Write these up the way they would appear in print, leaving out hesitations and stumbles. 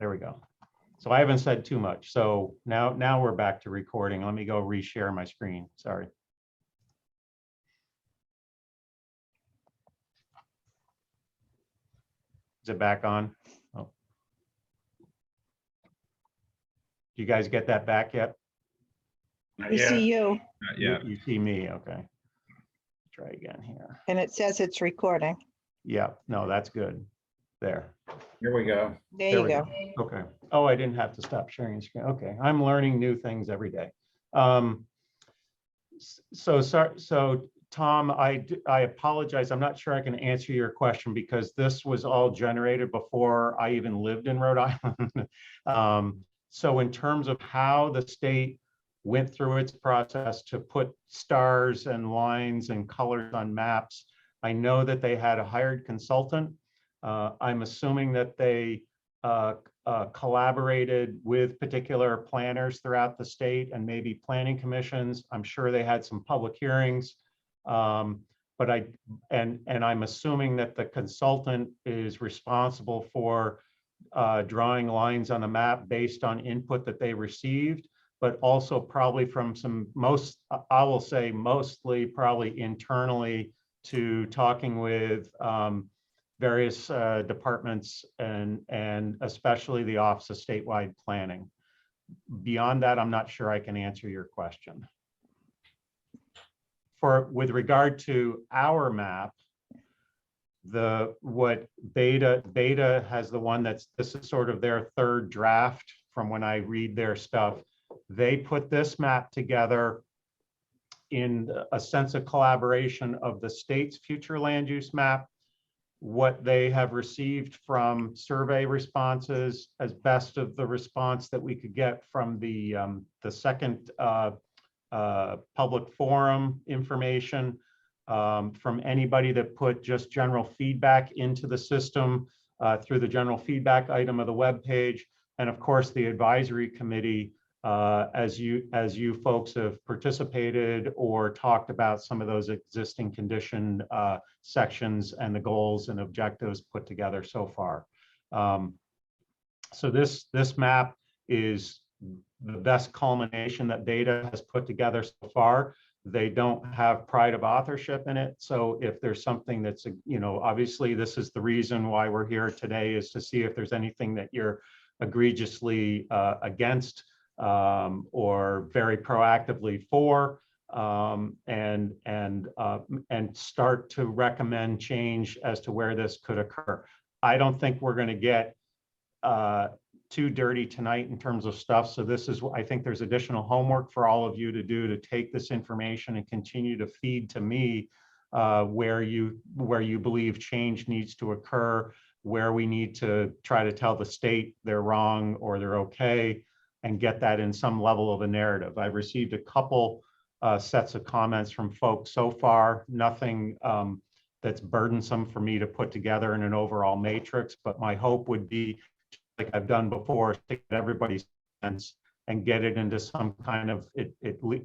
there we go. So I haven't said too much. So now we're back to recording. Let me go reshare my screen. Sorry. Is it back on? Oh. Do you guys get that back yet? We see you, You see me, okay. Try again here. and it says it's recording. Yeah, no, that's good. There. Here we go. There you we go. Okay. Oh, I didn't have to stop sharing the screen. Okay, I'm learning new things every day. So Tom, I apologize. I'm not sure I can answer your question because this was all generated before I even lived in Rhode Island. So in terms of how the state went through its process to put stars and lines and colors on maps, I know that they had a hired consultant. I'm assuming that they collaborated with particular planners throughout the state and maybe planning commissions. I'm sure they had some public hearings. But I'm assuming that the consultant is responsible for drawing lines on a map based on input that they received, but also probably from I will say mostly probably internally to talking with various departments and especially the Office of Statewide Planning. Beyond that, I'm not sure I can answer your question. With regard to our map, what Beta has the one this is sort of their third draft from when I read their stuff. They put this map together in a sense of collaboration of the state's future land use map, what they have received from survey responses, as best of the response that we could get from the second public forum information, from anybody that put just general feedback into the system through the general feedback item of the web page, and of course the advisory committee, as you folks have participated or talked about some of those existing condition sections and the goals and objectives put together so far. So this map is the best culmination that Beta has put together so far. They don't have pride of authorship in it. So if there's something that's, obviously this is the reason why we're here today, is to see if there's anything that you're egregiously against or very proactively for, and start to recommend change as to where this could occur. I don't think we're going to get too dirty tonight in terms of stuff. So I think there's additional homework for all of you to do, to take this information and continue to feed to me where you believe change needs to occur, where we need to try to tell the state they're wrong or they're okay, and get that in some level of a narrative. I've received a couple sets of comments from folks so far, nothing that's burdensome for me to put together in an overall matrix, but my hope would be, like I've done before, to get everybody's sense and get it into some kind of,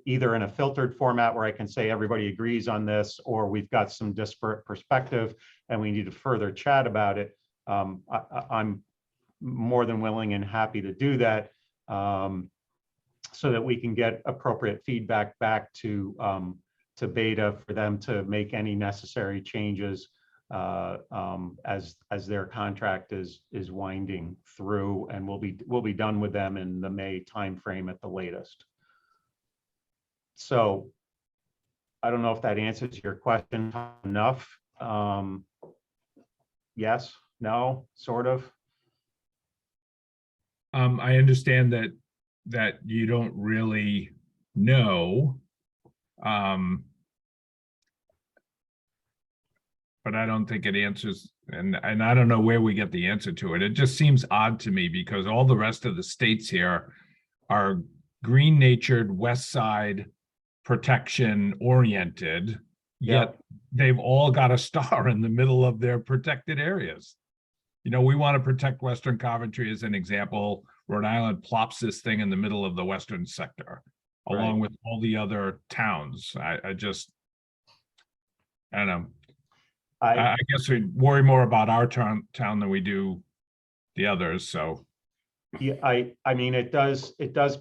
either in a filtered format where I can say everybody agrees on this, or we've got some disparate perspective and we need to further chat about it. I'm more than willing and happy to do that, so that we can get appropriate feedback back to Beta for them to make any necessary changes as their contract is winding through, and we'll be done with them in the May timeframe at the latest. So I don't know if that answers your question enough. Yes, no, sort of. I understand that you don't really know, but I don't think it answers, and I don't know where we get the answer to it. It just seems odd to me because all the rest of the states here are green natured, west side protection oriented, yet they've all got a star in the middle of their protected areas. We want to protect Western Coventry as an example. Rhode Island plops this thing in the middle of the western sector, along with all the other towns. I don't know. I guess we worry more about our town than we do the others. So Yeah, I mean, it does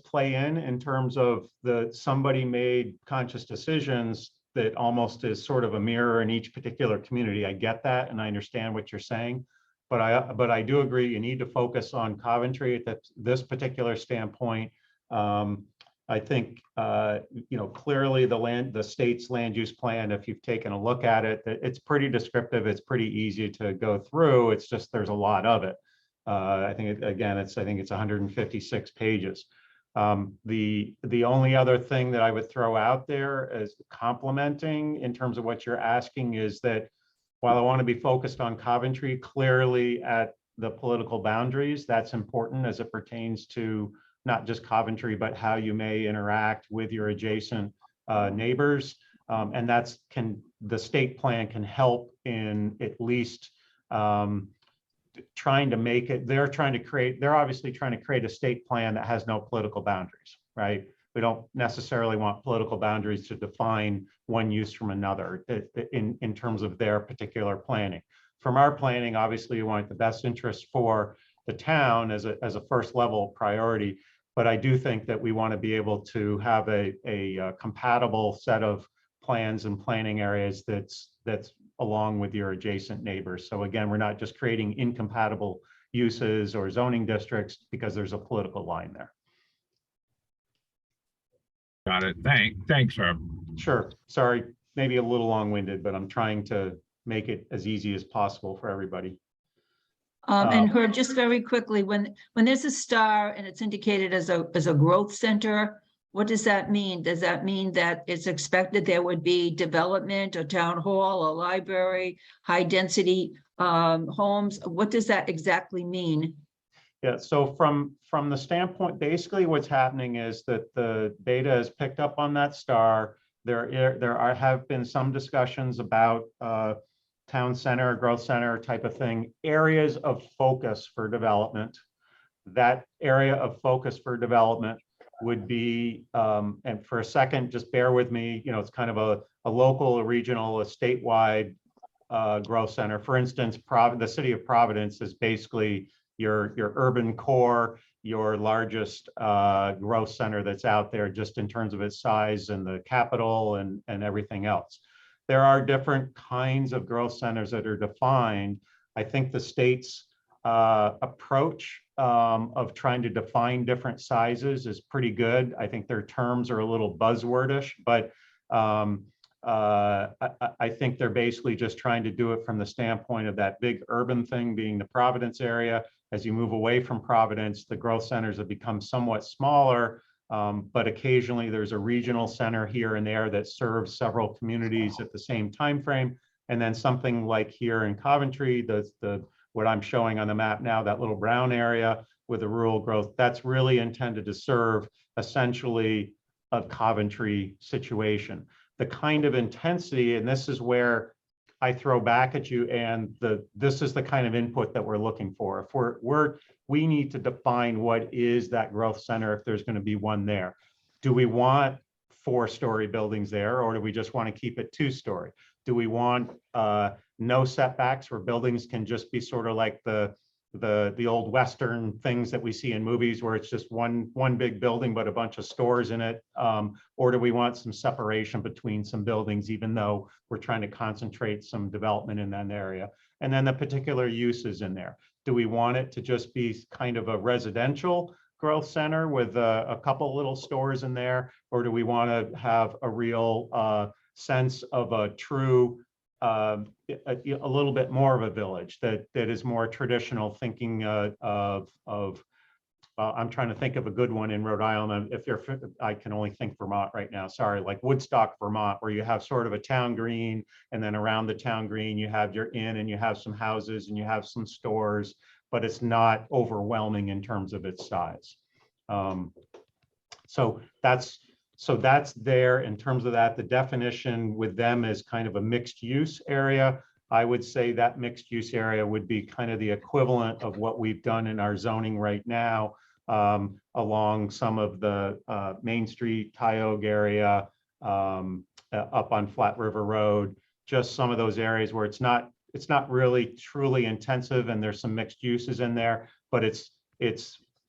play in terms of somebody made conscious decisions that almost is sort of a mirror in each particular community. I get that, and I understand what you're saying. But I do agree, you need to focus on Coventry at this particular standpoint. I think, clearly the state's land use plan, if you've taken a look at it, it's pretty descriptive. It's pretty easy to go through. It's just, there's a lot of it. I think I think it's 156 pages. The only other thing that I would throw out there as complementing in terms of what you're asking is that while I want to be focused on Coventry, clearly at the political boundaries, that's important as it pertains to not just Coventry, but how you may interact with your adjacent neighbors. And the state plan can help in at least trying to make it, they're obviously trying to create a state plan that has no political boundaries, right? We don't necessarily want political boundaries to define one use from another in terms of their particular planning. From our planning, obviously, you want the best interest for the town as a first level priority, but I do think that we want to be able to have a compatible set of plans and planning areas that's along with your adjacent neighbors. So again, we're not just creating incompatible uses or zoning districts because there's a political line there. Got it. Thanks, Herb. Sure. Sorry, maybe a little long-winded, but I'm trying to make it as easy as possible for everybody. And Herb, just very quickly, when there's a star and it's indicated as a growth center, what does that mean? Does that mean that it's expected there would be development, a town hall, a library, high density homes? What does that exactly mean? Yeah, so from the standpoint, basically what's happening is that the data is picked up on that star. There have been some discussions about town center, growth center type of thing, areas of focus for development. That area of focus for development would be, and for a second, just bear with me, it's kind of a local, a regional, a statewide growth center. For instance, the city of Providence is basically your urban core, your largest growth center that's out there just in terms of its size and the capital and everything else. There are different kinds of growth centers that are defined. I think the state's approach of trying to define different sizes is pretty good. I think their terms are a little buzzwordish, but I think they're basically just trying to do it from the standpoint of that big urban thing being the Providence area. As you move away from Providence, the growth centers have become somewhat smaller, but occasionally there's a regional center here and there that serves several communities at the same time frame. And then something like here in Coventry, what I'm showing on the map now, that little brown area with the rural growth, that's really intended to serve essentially a Coventry situation. The kind of intensity, and this is where I throw back at you, and this is the kind of input that we're looking for. If we need to define what is that growth center if there's going to be one there. Do we want 4-story buildings there, or do we just want to keep it 2-story? Do we want no setbacks where buildings can just be sort of like the old Western things that we see in movies where it's just one big building but a bunch of stores in it? Or do we want some separation between some buildings, even though we're trying to concentrate some development in that area? And then the particular uses in there. Do we want it to just be kind of a residential growth center with a couple little stores in there? Or do we want to have a real sense of a true a little bit more of a village that is more traditional thinking of I'm trying to think of a good one in Rhode Island. I can only think Vermont right now, sorry, like Woodstock, Vermont, where you have sort of a town green, and then around the town green you have your inn and you have some houses and you have some stores, but it's not overwhelming in terms of its size. So that's there in terms of that. The definition with them is kind of a mixed use area. I would say that mixed use area would be kind of the equivalent of what we've done in our zoning right now along some of the Main Street, Tioga area, up on Flat River Road, just some of those areas where it's not really truly intensive and there's some mixed uses in there, but it's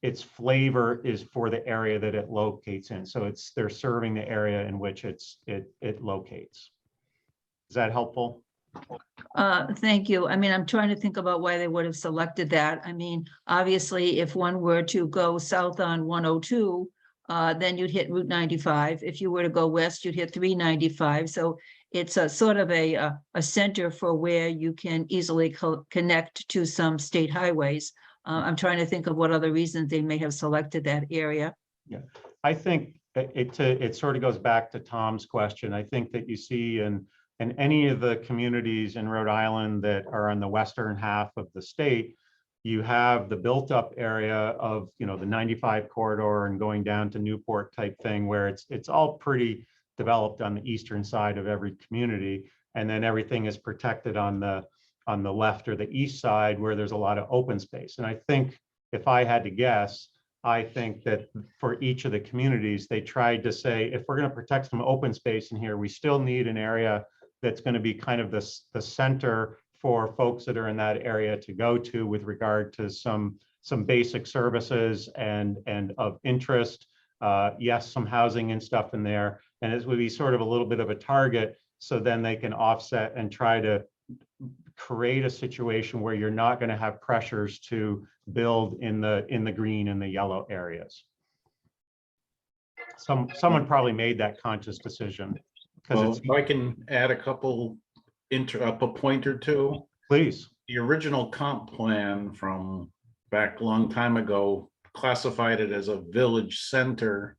its flavor is for the area that it locates in. So they're serving the area in which it locates. Is that helpful? Thank you. I mean, I'm trying to think about why they would have selected that. I mean, obviously, if one were to go south on 102, then you'd hit Route 95. If you were to go west, you'd hit 395. So it's a sort of a center for where you can easily connect to some state highways. I'm trying to think of what other reasons they may have selected that area. Yeah, I think it sort of goes back to Tom's question. I think that you see in any of the communities in Rhode Island that are on the western half of the state, you have the built up area of, the 95 corridor and going down to Newport type thing, where it's all pretty developed on the eastern side of every community. And then everything is protected on the left or the east side where there's a lot of open space. And I think if I had to guess, I think that for each of the communities, they tried to say, if we're going to protect some open space in here, we still need an area that's going to be kind of the center for folks that are in that area to go to with regard to some basic services and of interest. Yes, some housing and stuff in there. And it would be sort of a little bit of a target. So then they can offset and try to create a situation where you're not going to have pressures to build in the green and the yellow areas. Someone probably made that conscious decision. Well, It's, if I can add a couple, a point or two. please. The original comp plan from back a long time ago classified it as a village center.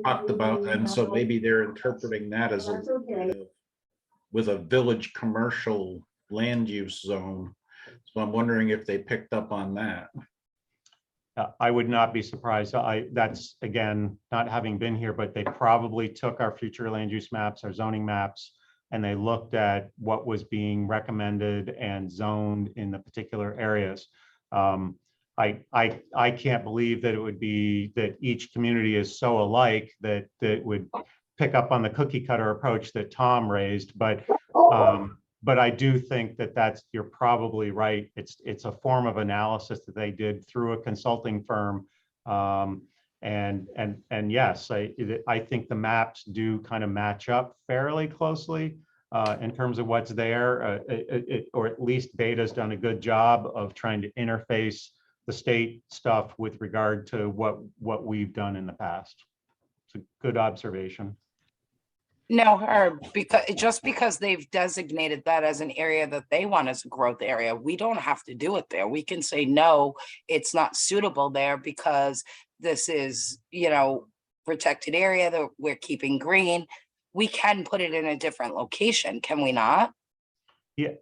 Talked about, and so maybe they're interpreting that as with a village commercial land use zone. So I'm wondering if they picked up on that. I would not be surprised. That's, again, not having been here, but they probably took our future land use maps, our zoning maps, and they looked at what was being recommended and zoned in the particular areas. I can't believe that it would be that each community is so alike that would pick up on the cookie cutter approach that Tom raised, but I do think that you're probably right. It's a form of analysis that they did through a consulting firm. And yes, I think the maps do kind of match up fairly closely in terms of what's there, or at least Beta's done a good job of trying to interface the state stuff with regard to what we've done in the past. It's a good observation. No, because they've designated that as an area that they want as a growth area, we don't have to do it there. We can say, no, it's not suitable there because this is, protected area that we're keeping green. We can put it in a different location, can we not? Yeah,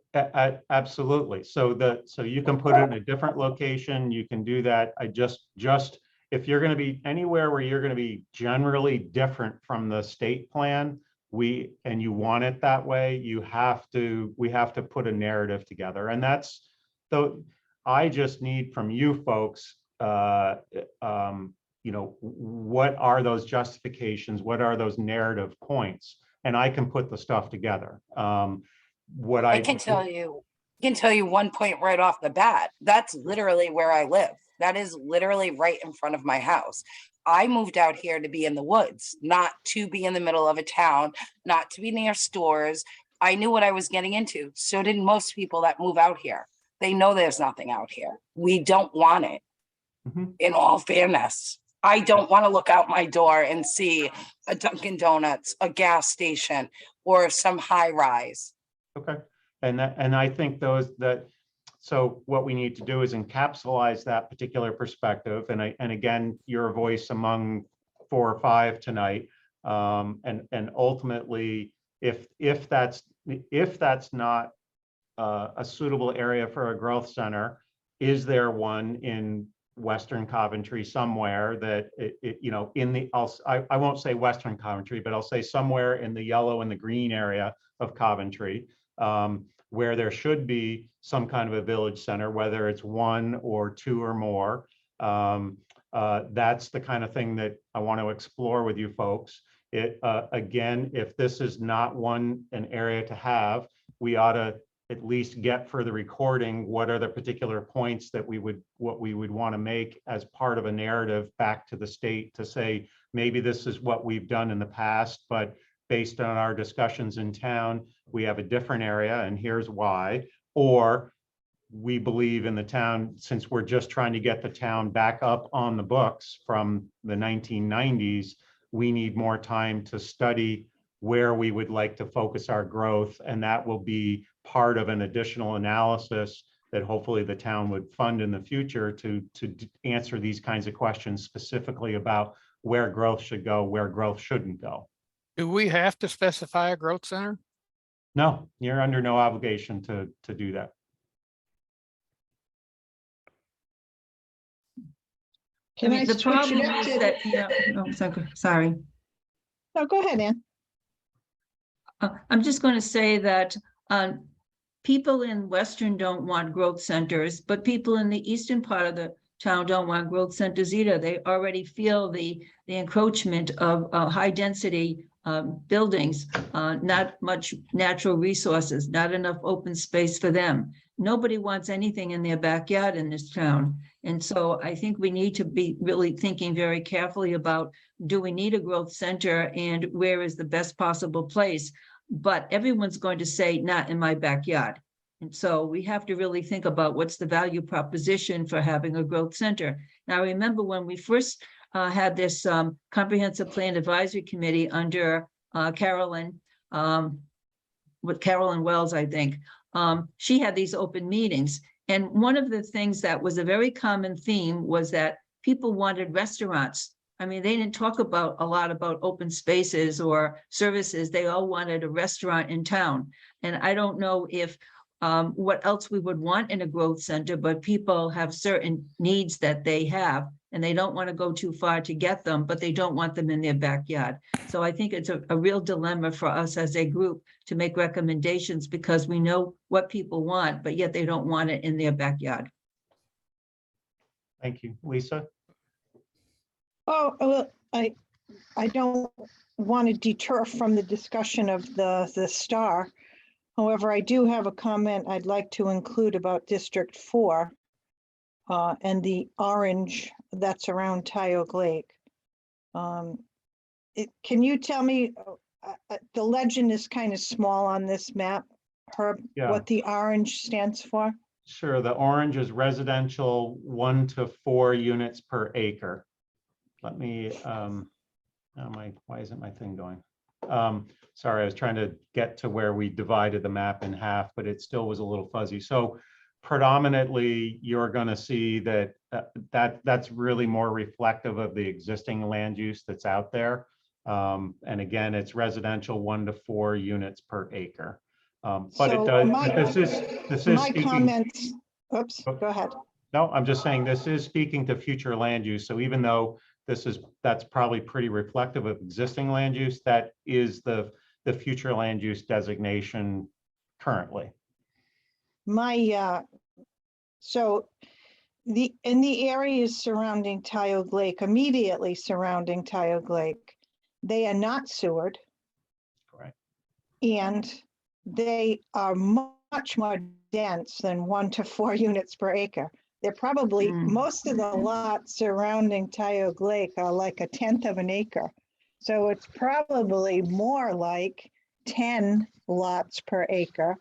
absolutely. So you can put it in a different location. You can do that. I just if you're going to be anywhere where you're going to be generally different from the state plan, and you want it that way, we have to put a narrative together. And that's I just need from you folks, what are those justifications? What are those narrative points? And I can put the stuff together. I can tell you 1 point right off the bat. That's literally where I live. That is literally right in front of my house. I moved out here to be in the woods, not to be in the middle of a town, not to be near stores. I knew what I was getting into. So did most people that move out here. They know there's nothing out here. We don't want it. Mm-hmm. In all fairness, I don't want to look out my door and see a Dunkin' Donuts, a gas station, or some high rise. Okay. And I think so what we need to do is encapsulate that particular perspective. And again, you're a voice among 4 or 5 tonight. And ultimately, if that's not a suitable area for a growth center, is there one in Western Coventry somewhere that I won't say Western Coventry, but I'll say somewhere in the yellow and the green area of Coventry, where there should be some kind of a village center, whether it's 1 or 2 or more. That's the kind of thing that I want to explore with you folks. Again, if this is not an area to have, we ought to at least get for the recording, what are the particular points that what we would want to make as part of a narrative back to the state to say, maybe this is what we've done in the past, but based on our discussions in town, we have a different area and here's why. Or we believe in the town, since we're just trying to get the town back up on the books from the 1990s, we need more time to study where we would like to focus our growth. And that will be part of an additional analysis that hopefully the town would fund in the future to answer these kinds of questions specifically about where growth should go, where growth shouldn't go. Do we have to specify a growth center? No, you're under no obligation to do that. Can I The switch problem it up is to? that, sorry. No, go ahead, Ann. I'm just going to say that people in Western don't want growth centers, but people in the eastern part of the town don't want growth centers either. They already feel the encroachment of high density buildings, not much natural resources, not enough open space for them. Nobody wants anything in their backyard in this town. And so I think we need to be really thinking very carefully about, do we need a growth center and where is the best possible place? But everyone's going to say, not in my backyard. And so we have to really think about what's the value proposition for having a growth center. Now, remember when we first had this comprehensive plan advisory committee under Carolyn, with Carolyn Wells, I think, she had these open meetings. And one of the things that was a very common theme was that people wanted restaurants. I mean, they didn't talk about a lot about open spaces or services. They all wanted a restaurant in town. And I don't know if what else we would want in a growth center, but people have certain needs that they have, and they don't want to go too far to get them, but they don't want them in their backyard. So I think it's a real dilemma for us as a group to make recommendations because we know what people want, but yet they don't want it in their backyard. Thank you. Lisa? Oh, well, I don't want to deter from the discussion of the star. However, I do have a comment I'd like to include about District 4 and the orange that's around Tioga Lake. Can you tell me, the legend is kind of small on this map, Herb, Yeah. what the orange stands for? Sure. The orange is residential 1 to 4 units per acre. Let me, why isn't my thing going? Sorry, I was trying to get to where we divided the map in half, but it still was a little fuzzy. So predominantly, you're going to see that that's really more reflective of the existing land use that's out there. And again, it's residential 1 to 4 units per acre. But So it does. my- This is My speaking. comments, oops, go ahead. No, I'm just saying this is speaking to future land use. So even though that's probably pretty reflective of existing land use, that is the future land use designation currently. So in the areas surrounding Tioga Lake, immediately surrounding Tioga Lake, they are not sewered. Correct. And they are much more dense than 1 to 4 units per acre. They're probably, most of the lots surrounding Tioga Lake are like 1/10 of an acre. So it's probably more like 10 lots per acre.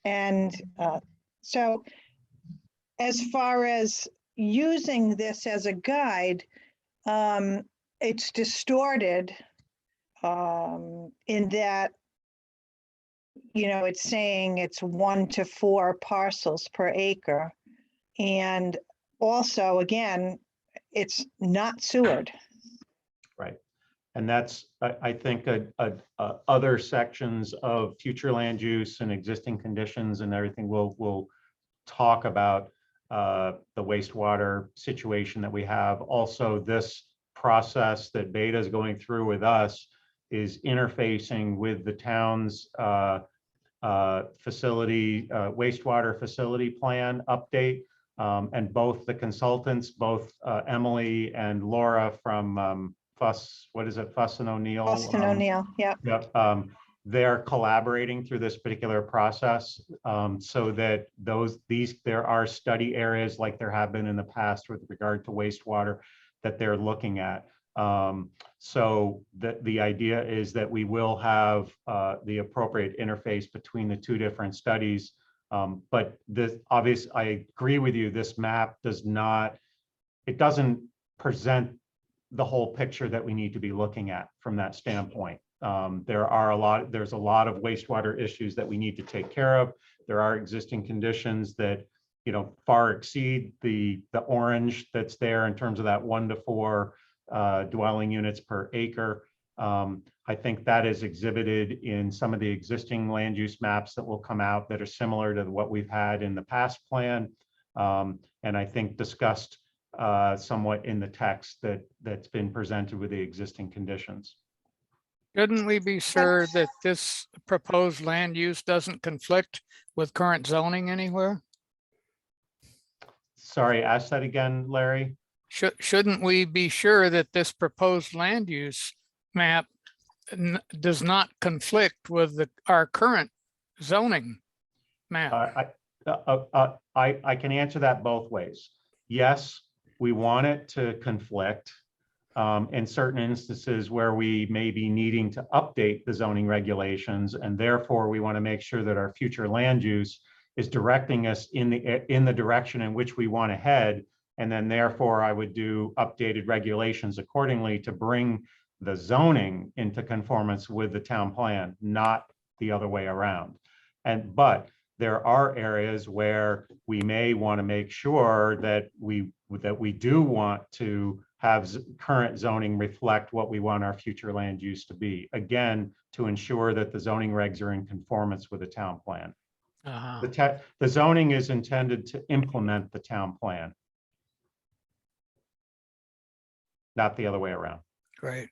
And so as far as using this as a guide, it's distorted in that, it's saying it's 1 to 4 parcels per acre. And also, again, it's not sewered. Right. And that's, I think, other sections of future land use and existing conditions and everything we'll talk about the wastewater situation that we have. Also, this process that Beta is going through with us is interfacing with the town's facility, wastewater facility plan update. And both the consultants, both Emily and Laura from Fuss and O'Neill. Austin O'Neill, yeah. Yep. they're collaborating through this particular process, so that there are study areas like there have been in the past with regard to wastewater that they're looking at. So the idea is that we will have the appropriate interface between the two different studies. But I agree with you, this map it doesn't present the whole picture that we need to be looking at from that standpoint. There's a lot of wastewater issues that we need to take care of. There are existing conditions that, far exceed the orange that's there in terms of that 1 to 4 dwelling units per acre. I think that is exhibited in some of the existing land use maps that will come out that are similar to what we've had in the past plan. And I think discussed somewhat in the text that's been presented with the existing conditions. Shouldn't we be sure that this proposed land use doesn't conflict with current zoning anywhere? Sorry, ask that again, Larry. Shouldn't we be sure that this proposed land use map does not conflict with our current zoning map? I can answer that both ways. Yes, we want it to conflict in certain instances where we may be needing to update the zoning regulations, and therefore we want to make sure that our future land use is directing us in the direction in which we want to head. And then therefore I would do updated regulations accordingly to bring the zoning into conformance with the town plan, not the other way around. But there are areas where we may want to make sure that we do want to have current zoning reflect what we want our future land use to be. Again, to ensure that the zoning regs are in conformance with the town plan. The zoning is intended to implement the town plan, not the other way around. Great.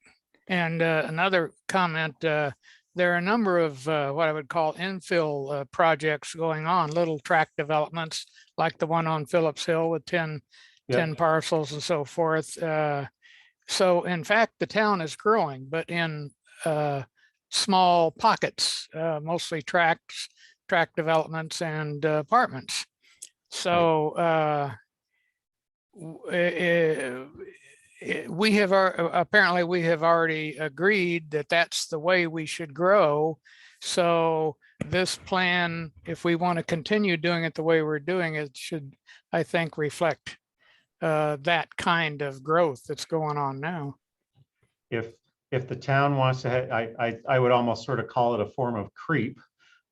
And another comment, there are a number of what I would call infill projects going on, little tract developments like the one on Phillips Hill with 10 parcels and so forth. So in fact, the town is growing, but in small pockets, mostly tract developments and apartments. So apparently we have already agreed that that's the way we should grow. So this plan, if we want to continue doing it the way we're doing it, should, I think, reflect that kind of growth that's going on now. If the town wants to, I would almost sort of call it a form of creep,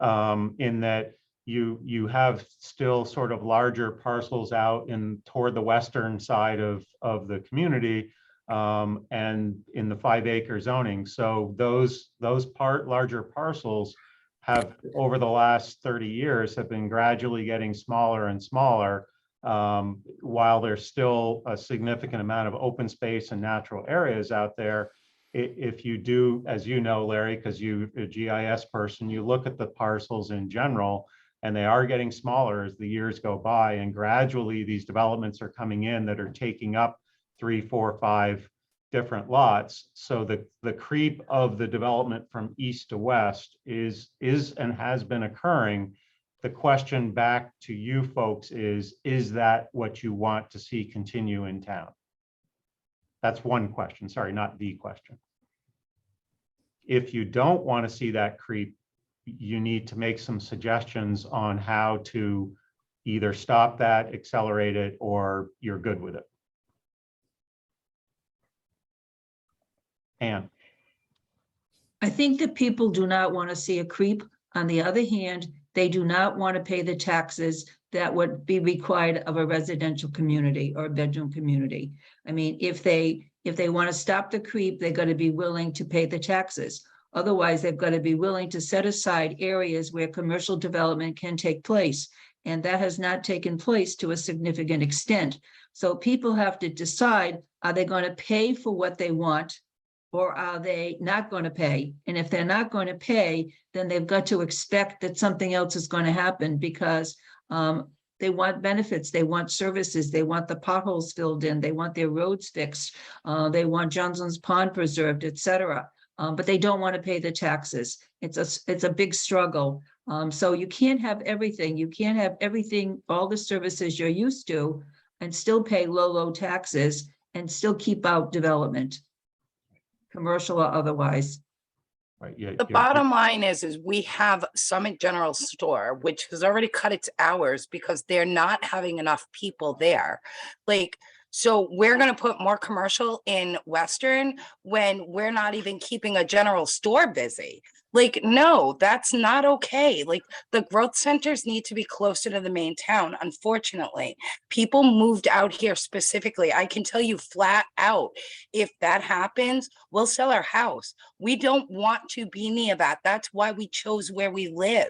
in that you have still sort of larger parcels out toward the western side of the community, and in the 5-acre zoning. So those larger parcels have, over the last 30 years, have been gradually getting smaller and smaller, while there's still a significant amount of open space and natural areas out there. If you do, as you know, Larry, because you're a GIS person, you look at the parcels in general, and they are getting smaller as the years go by, and gradually these developments are coming in that are taking up 3, 4, 5 different lots. So the creep of the development from east to west is and has been occurring. The question back to you folks is that what you want to see continue in town? That's one question, sorry, not the question. If you don't want to see that creep, you need to make some suggestions on how to either stop that, accelerate it, or you're good with it. Anne. I think that people do not want to see a creep. On the other hand, they do not want to pay the taxes that would be required of a residential community or a bedroom community. I mean, if they want to stop the creep, they're going to be willing to pay the taxes. Otherwise, they've got to be willing to set aside areas where commercial development can take place. And that has not taken place to a significant extent. So people have to decide, are they going to pay for what they want, or are they not going to pay? And if they're not going to pay, then they've got to expect that something else is going to happen, because they want benefits, they want services, they want the potholes filled in, they want their roads fixed, they want Johnson's Pond preserved, etc. but they don't want to pay the taxes. It's a big struggle. So you can't have everything. You can't have everything, all the services you're used to, and still pay low taxes and still keep out development, commercial or otherwise. Right, yeah. The bottom line is we have Summit General Store, which has already cut its hours because they're not having enough people there. Like, so we're gonna put more commercial in Western when we're not even keeping a general store busy. Like, no, that's not okay. Like, the growth centers need to be closer to the main town. Unfortunately, people moved out here specifically. I can tell you flat out, if that happens, we'll sell our house. We don't want to be near that. That's why we chose where we live.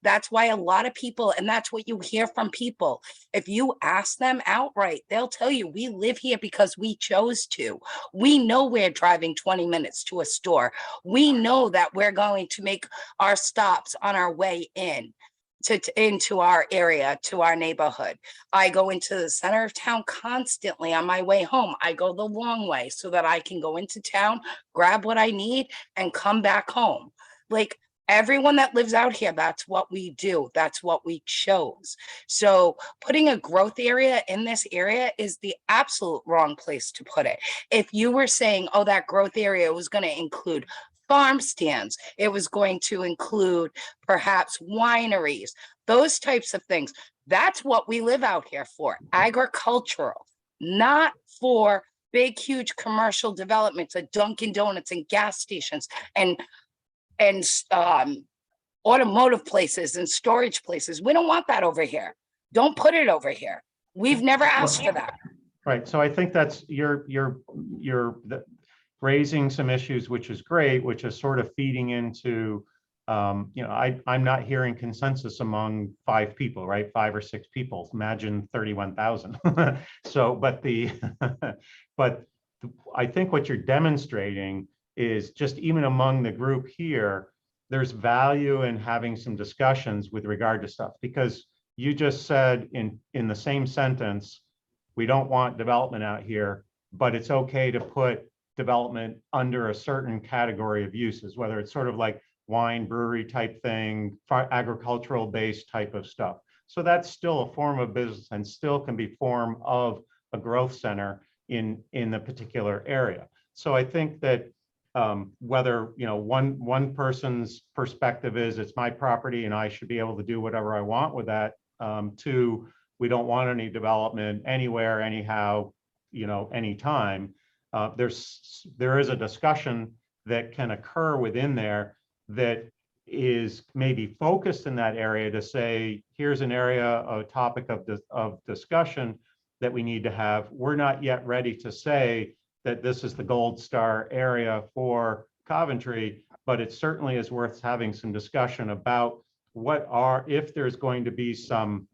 That's why a lot of people, and that's what you hear from people. If you ask them outright, they'll tell you, we live here because we chose to. We know we're driving 20 minutes to a store. We know that we're going to make our stops on our way into our area, to our neighborhood. I go into the center of town constantly on my way home. I go the long way so that I can go into town, grab what I need, and come back home. Like, everyone that lives out here, that's what we do. That's what we chose. So putting a growth area in this area is the absolute wrong place to put it. If you were saying, oh, that growth area was going to include farm stands, it was going to include perhaps wineries, those types of things. That's what we live out here for, agricultural, not for big, huge commercial developments of Dunkin' Donuts and gas stations and automotive places and storage places. We don't want that over here. Don't put it over here. We've never asked for that. Right, so I think that's, you're raising some issues, which is great, which is sort of feeding into, I'm not hearing consensus among 5 people, right? 5 or 6 people, imagine 31,000. So, but I think what you're demonstrating is just even among the group here, there's value in having some discussions with regard to stuff, because you just said in the same sentence, we don't want development out here, but it's okay to put development under a certain category of uses, whether it's sort of like wine, brewery type thing, agricultural based type of stuff. So that's still a form of business and still can be form of a growth center in the particular area. So I think that whether one person's perspective is it's my property and I should be able to do whatever I want with that. 2, we don't want any development anywhere, anyhow, anytime. There is a discussion that can occur within there that is maybe focused in that area to say, here's an area, a topic of discussion that we need to have. We're not yet ready to say that this is the gold star area for Coventry, but it certainly is worth having some discussion about if there's going to be some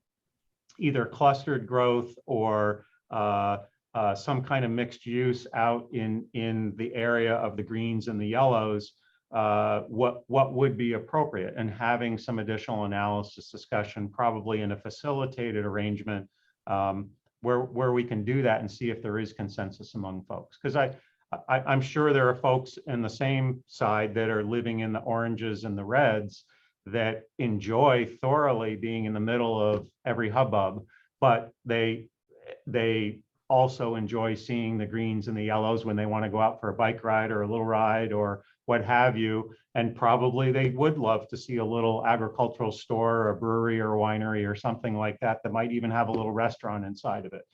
either clustered growth or some kind of mixed use out in the area of the greens and the yellows, what would be appropriate, and having some additional analysis discussion, probably in a facilitated arrangement, where we can do that and see if there is consensus among folks. Because I'm sure there are folks in the same side that are living in the oranges and the reds that enjoy thoroughly being in the middle of every hubbub, but they also enjoy seeing the greens and the yellows when they want to go out for a bike ride or a little ride or what have you. And probably they would love to see a little agricultural store or a brewery or a winery or something like that that might even have a little restaurant inside of it.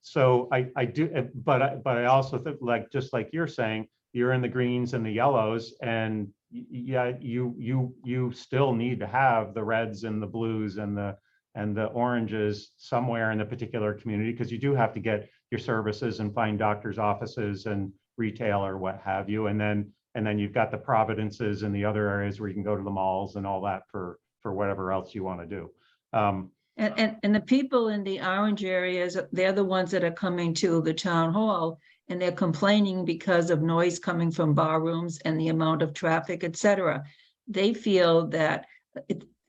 So I do, but I also think, like, just like you're saying, you're in the greens and the yellows, and yeah, you still need to have the reds and the blues and the oranges somewhere in the particular community, because you do have to get your services and find doctors' offices and retail or what have you, and then you've got the Providences and the other areas where you can go to the malls and all that for whatever else you want to do. And the people in the orange areas, they're the ones that are coming to the town hall, and they're complaining because of noise coming from bar rooms and the amount of traffic, et cetera. They feel that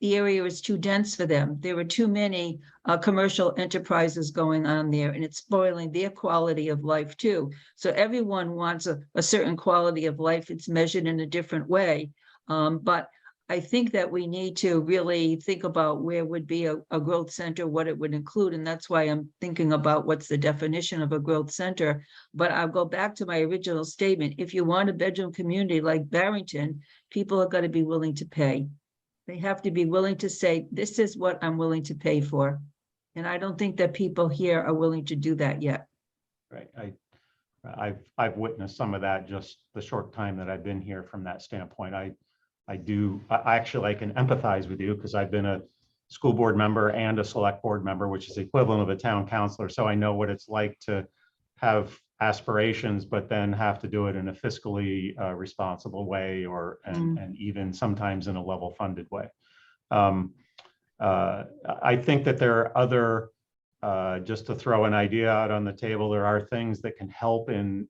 the area is too dense for them. There are too many commercial enterprises going on there, and it's spoiling their quality of life too. So everyone wants a certain quality of life. It's measured in a different way. But I think that we need to really think about where would be a growth center, what it would include. And that's why I'm thinking about what's the definition of a growth center. But I'll go back to my original statement. If you want a bedroom community like Barrington, people are going to be willing to pay. They have to be willing to say, this is what I'm willing to pay for. And I don't think that people here are willing to do that yet. Right. I've witnessed some of that just the short time that I've been here from that standpoint. I actually, I can empathize with you because I've been a school board member and a select board member, which is the equivalent of a town councilor. So I know what it's like to have aspirations, but then have to do it in a fiscally responsible way, and even sometimes in a level funded way. I think that there are other, just to throw an idea out on the table, there are things that can help in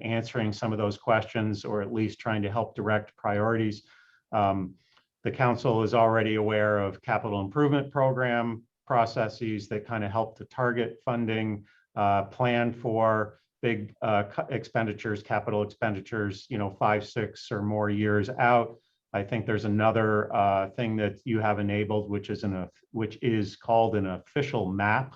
answering some of those questions, or at least trying to help direct priorities. The council is already aware of capital improvement program processes that kind of help to target funding, plan for big expenditures, capital expenditures, 5, 6 or more years out. I think there's another thing that you have enabled, which is called an official map.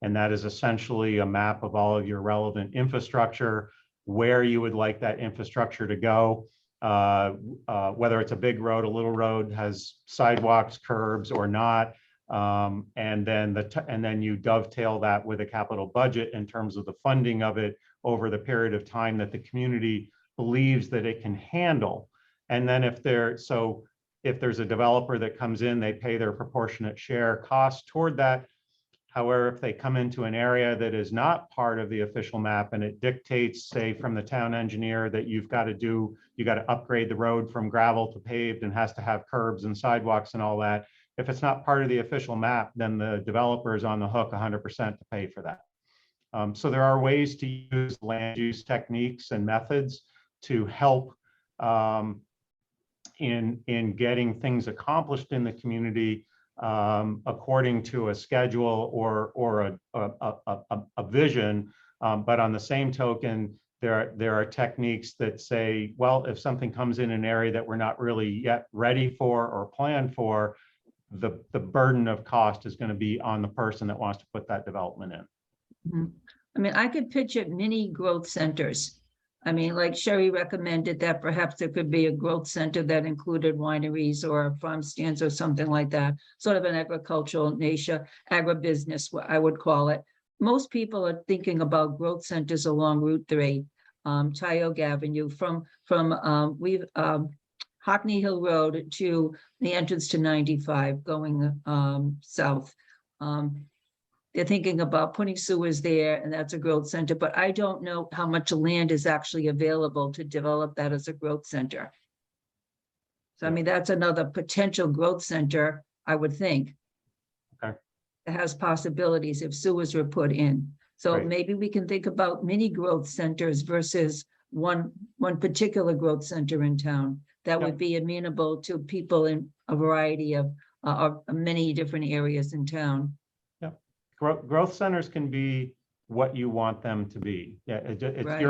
And that is essentially a map of all of your relevant infrastructure, where you would like that infrastructure to go, whether it's a big road, a little road, has sidewalks, curbs or not. And then you dovetail that with a capital budget in terms of the funding of it over the period of time that the community believes that it can handle. And then if there's a developer that comes in, they pay their proportionate share cost toward that. However, if they come into an area that is not part of the official map and it dictates, say, from the town engineer that you got to upgrade the road from gravel to paved and has to have curbs and sidewalks and all that. If it's not part of the official map, then the developer is on the hook 100% to pay for that. So there are ways to use land use techniques and methods to help in getting things accomplished in the community according to a schedule or a vision. But on the same token, there are techniques that say, well, if something comes in an area that we're not really yet ready for or planned for, the burden of cost is going to be on the person that wants to put that development in. Mhm. I mean, I could picture mini growth centers. I mean, like Sherry recommended that perhaps there could be a growth center that included wineries or farm stands or something like that, sort of an agricultural nature, agribusiness, what I would call it. Most people are thinking about growth centers along Route 3, Tioga Avenue, from Hockney Hill Road to the entrance to 95 going south. They're thinking about putting sewers there, and that's a growth center, but I don't know how much land is actually available to develop that as a growth center. So, I mean, that's another potential growth center, I would think. Okay. It has possibilities if sewers were put in. So Right. maybe we can think about mini growth centers versus one particular growth center in town that Yeah. would be amenable to people in a variety of many different areas in town. Growth centers can be what you want them to be. Yeah, it's Right.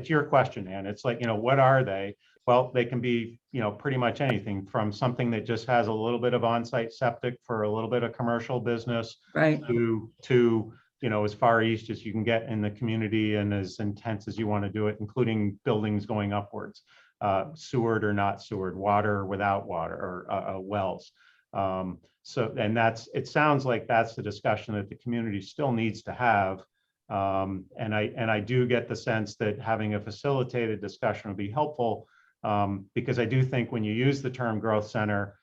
your question, Ann. It's like, what are they? Well, they can be, pretty much anything from something that just has a little bit of on-site septic for a little bit of commercial business Right. to as far east as you can get in the community and as intense as you want to do it, including buildings going upwards, sewered or not sewered, water or without water, or wells. And it sounds like that's the discussion that the community still needs to have. And I do get the sense that having a facilitated discussion would be helpful, because I do think when you use the term growth center,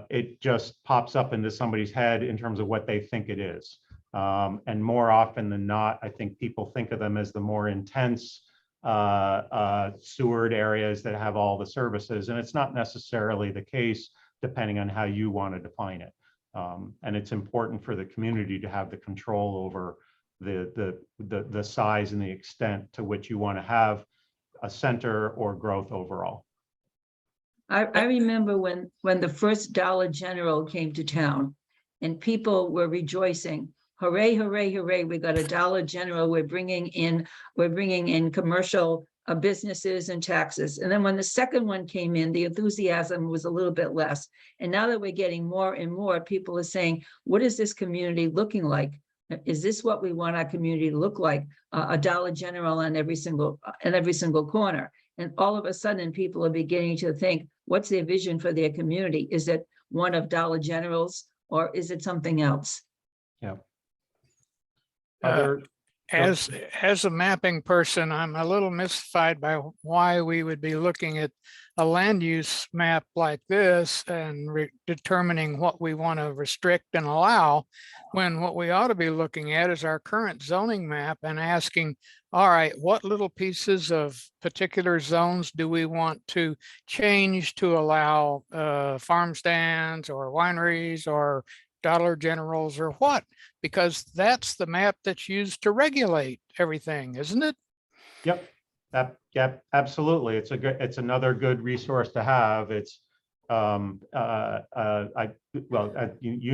it just pops up into somebody's head in terms of what they think it is. And more often than not, I think people think of them as the more intense sewered areas that have all the services. And it's not necessarily the case, depending on how you want to define it. And it's important for the community to have the control over the size and the extent to which you want to have a center or growth overall. I remember when the first Dollar General came to town and people were rejoicing. Hooray, hooray, hooray, we got a Dollar General. We're bringing in commercial businesses and taxes. And then when the second one came in, the enthusiasm was a little bit less. And now that we're getting more and more, people are saying, what is this community looking like? Is this what we want our community to look like? A Dollar General on every single corner. And all of a sudden, people are beginning to think, what's their vision for their community? Is it one of Dollar Generals or is it something else? Yeah. Uh, Other, As a mapping person, I'm a little mystified by why we would be looking at a land use map like this and determining what we want to restrict and allow, when what we ought to be looking at is our current zoning map and asking, all right, what little pieces of particular zones do we want to change to allow farm stands or wineries or Dollar Generals or what? Because that's the map that's used to regulate everything, isn't it? yep, absolutely. It's another good resource to have. It's, you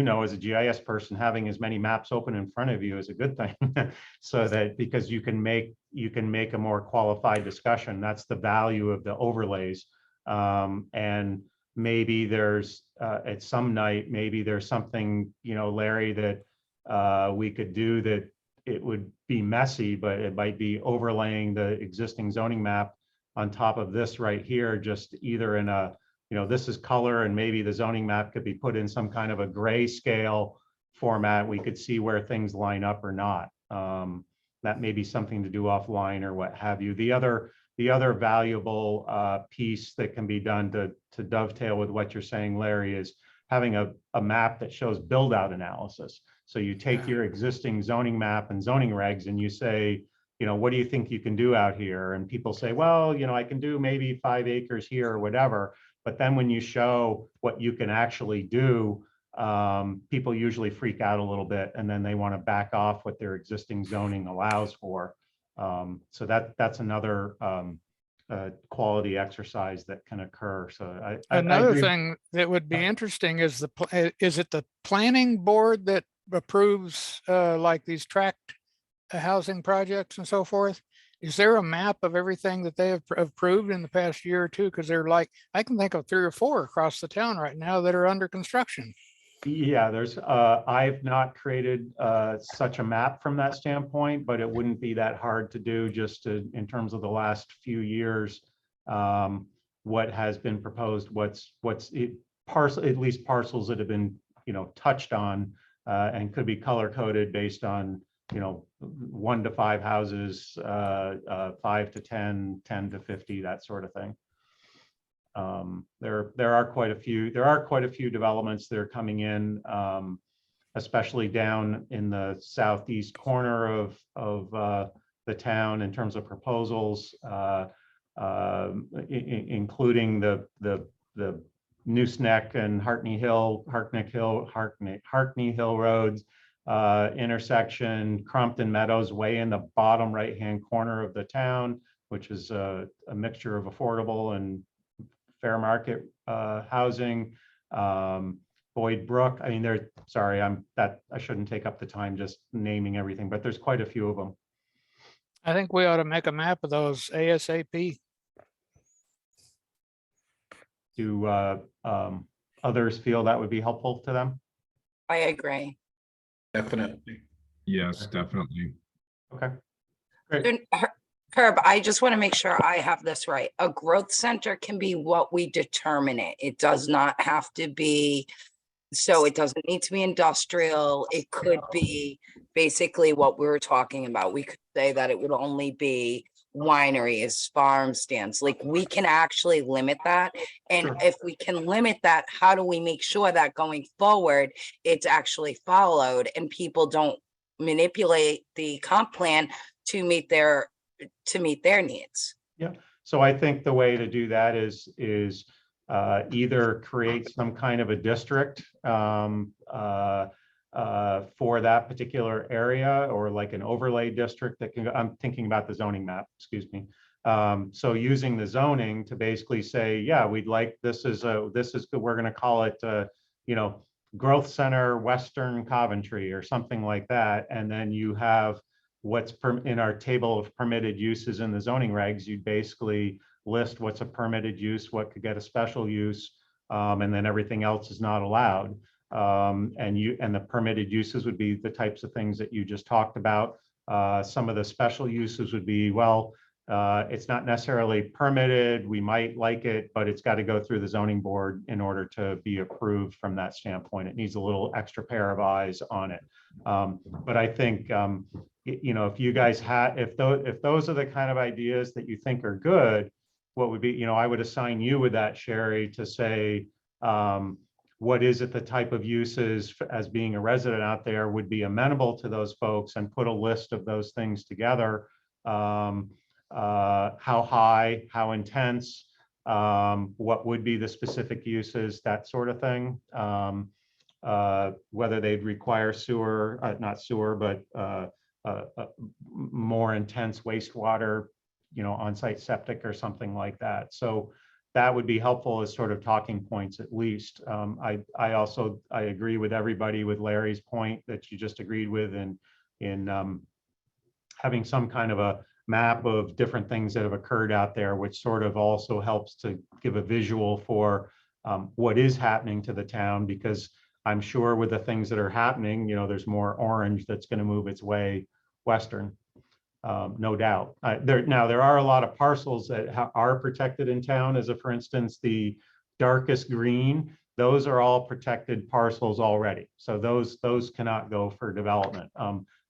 know, as a GIS person, having as many maps open in front of you is a good thing. So that, because you can make a more qualified discussion. That's the value of the overlays. And maybe there's, at some night, maybe there's something, you know, Larry, that we could do that it would be messy, but it might be overlaying the existing zoning map on top of this right here, just either in a, you know, this is color, and maybe the zoning map could be put in some kind of a grayscale format. We could see where things line up or not. That may be something to do offline or what have you. The other valuable piece that can be done to dovetail with what you're saying, Larry, is having a map that shows build out analysis. So you take your existing zoning map and zoning regs and you say, you know, what do you think you can do out here? And people say, well, you know, I can do maybe 5 acres here or whatever. But then when you show what you can actually do, people usually freak out a little bit, and then they want to back off what their existing zoning allows for. So that's another quality exercise that can occur. So I Another agree. thing that would be interesting is is it the planning board that approves like these tract housing projects and so forth? Is there a map of everything that they have approved in the past year or two? Because they're like, I can think of 3 or 4 across the town right now that are under construction. Yeah, there's, I've not created such a map from that standpoint, but it wouldn't be that hard to do just in terms of the last few years, what has been proposed, at least parcels that have been, you know, touched on and could be color coded based on, you know, 1 to 5 houses, 5 to 10, 10 to 50, that sort of thing. There are quite a few developments that are coming in, especially down in the southeast corner of the town in terms of proposals, including the Nooseneck and Hartney Hill roads intersection, Crumpton Meadows way in the bottom right-hand corner of the town, which is a mixture of affordable and fair market housing. Boyd Brook, I mean, I shouldn't take up the time just naming everything, but there's quite a few of them. I think we ought to make a map of those ASAP. Do others feel that would be helpful to them? I agree. Definitely. Yes, definitely. Okay, great. Then, Herb, I just want to make sure I have this right. A growth center can be what we determine it. It does not have to be, so it doesn't need to be industrial. It could be basically what we were talking about. We could say that it would only be wineries, farm stands. Like, we can actually limit that. And Sure. if we can limit that, how do we make sure that going forward, it's actually followed and people don't manipulate the comp plan to meet their needs? So I think the way to do that is either create some kind of a district for that particular area, or like an overlay district that can, I'm thinking about the zoning map, excuse me, So using the zoning to basically say, yeah, we'd like, we're gonna call it, you know, Growth Center Western Coventry or something like that. And then you have what's in our table of permitted uses in the zoning regs, you'd basically list what's a permitted use, what could get a special use, and then everything else is not allowed. And the permitted uses would be the types of things that you just talked about. Some of the special uses would be, well, it's not necessarily permitted, we might like it, but it's got to go through the zoning board in order to be approved from that standpoint. It needs a little extra pair of eyes on it. But I think, you know, if you guys had, if those are the kind of ideas that you think are good, what would be, you know, I would assign you with that, Sherry, to say, what is it, the type of uses as being a resident out there would be amenable to those folks, and put a list of those things together. How high, how intense, what would be the specific uses, that sort of thing. Whether they'd require sewer, not sewer, but more intense wastewater, you know, on-site septic or something like that. So that would be helpful as sort of talking points at least. I agree with everybody with Larry's point that you just agreed with in having some kind of a map of different things that have occurred out there, which sort of also helps to give a visual for what is happening to the town, because I'm sure with the things that are happening, you know, there's more orange that's going to move its way western, no doubt. There are a lot of parcels that are protected in town, as for instance, the darkest green, those are all protected parcels already. So those cannot go for development.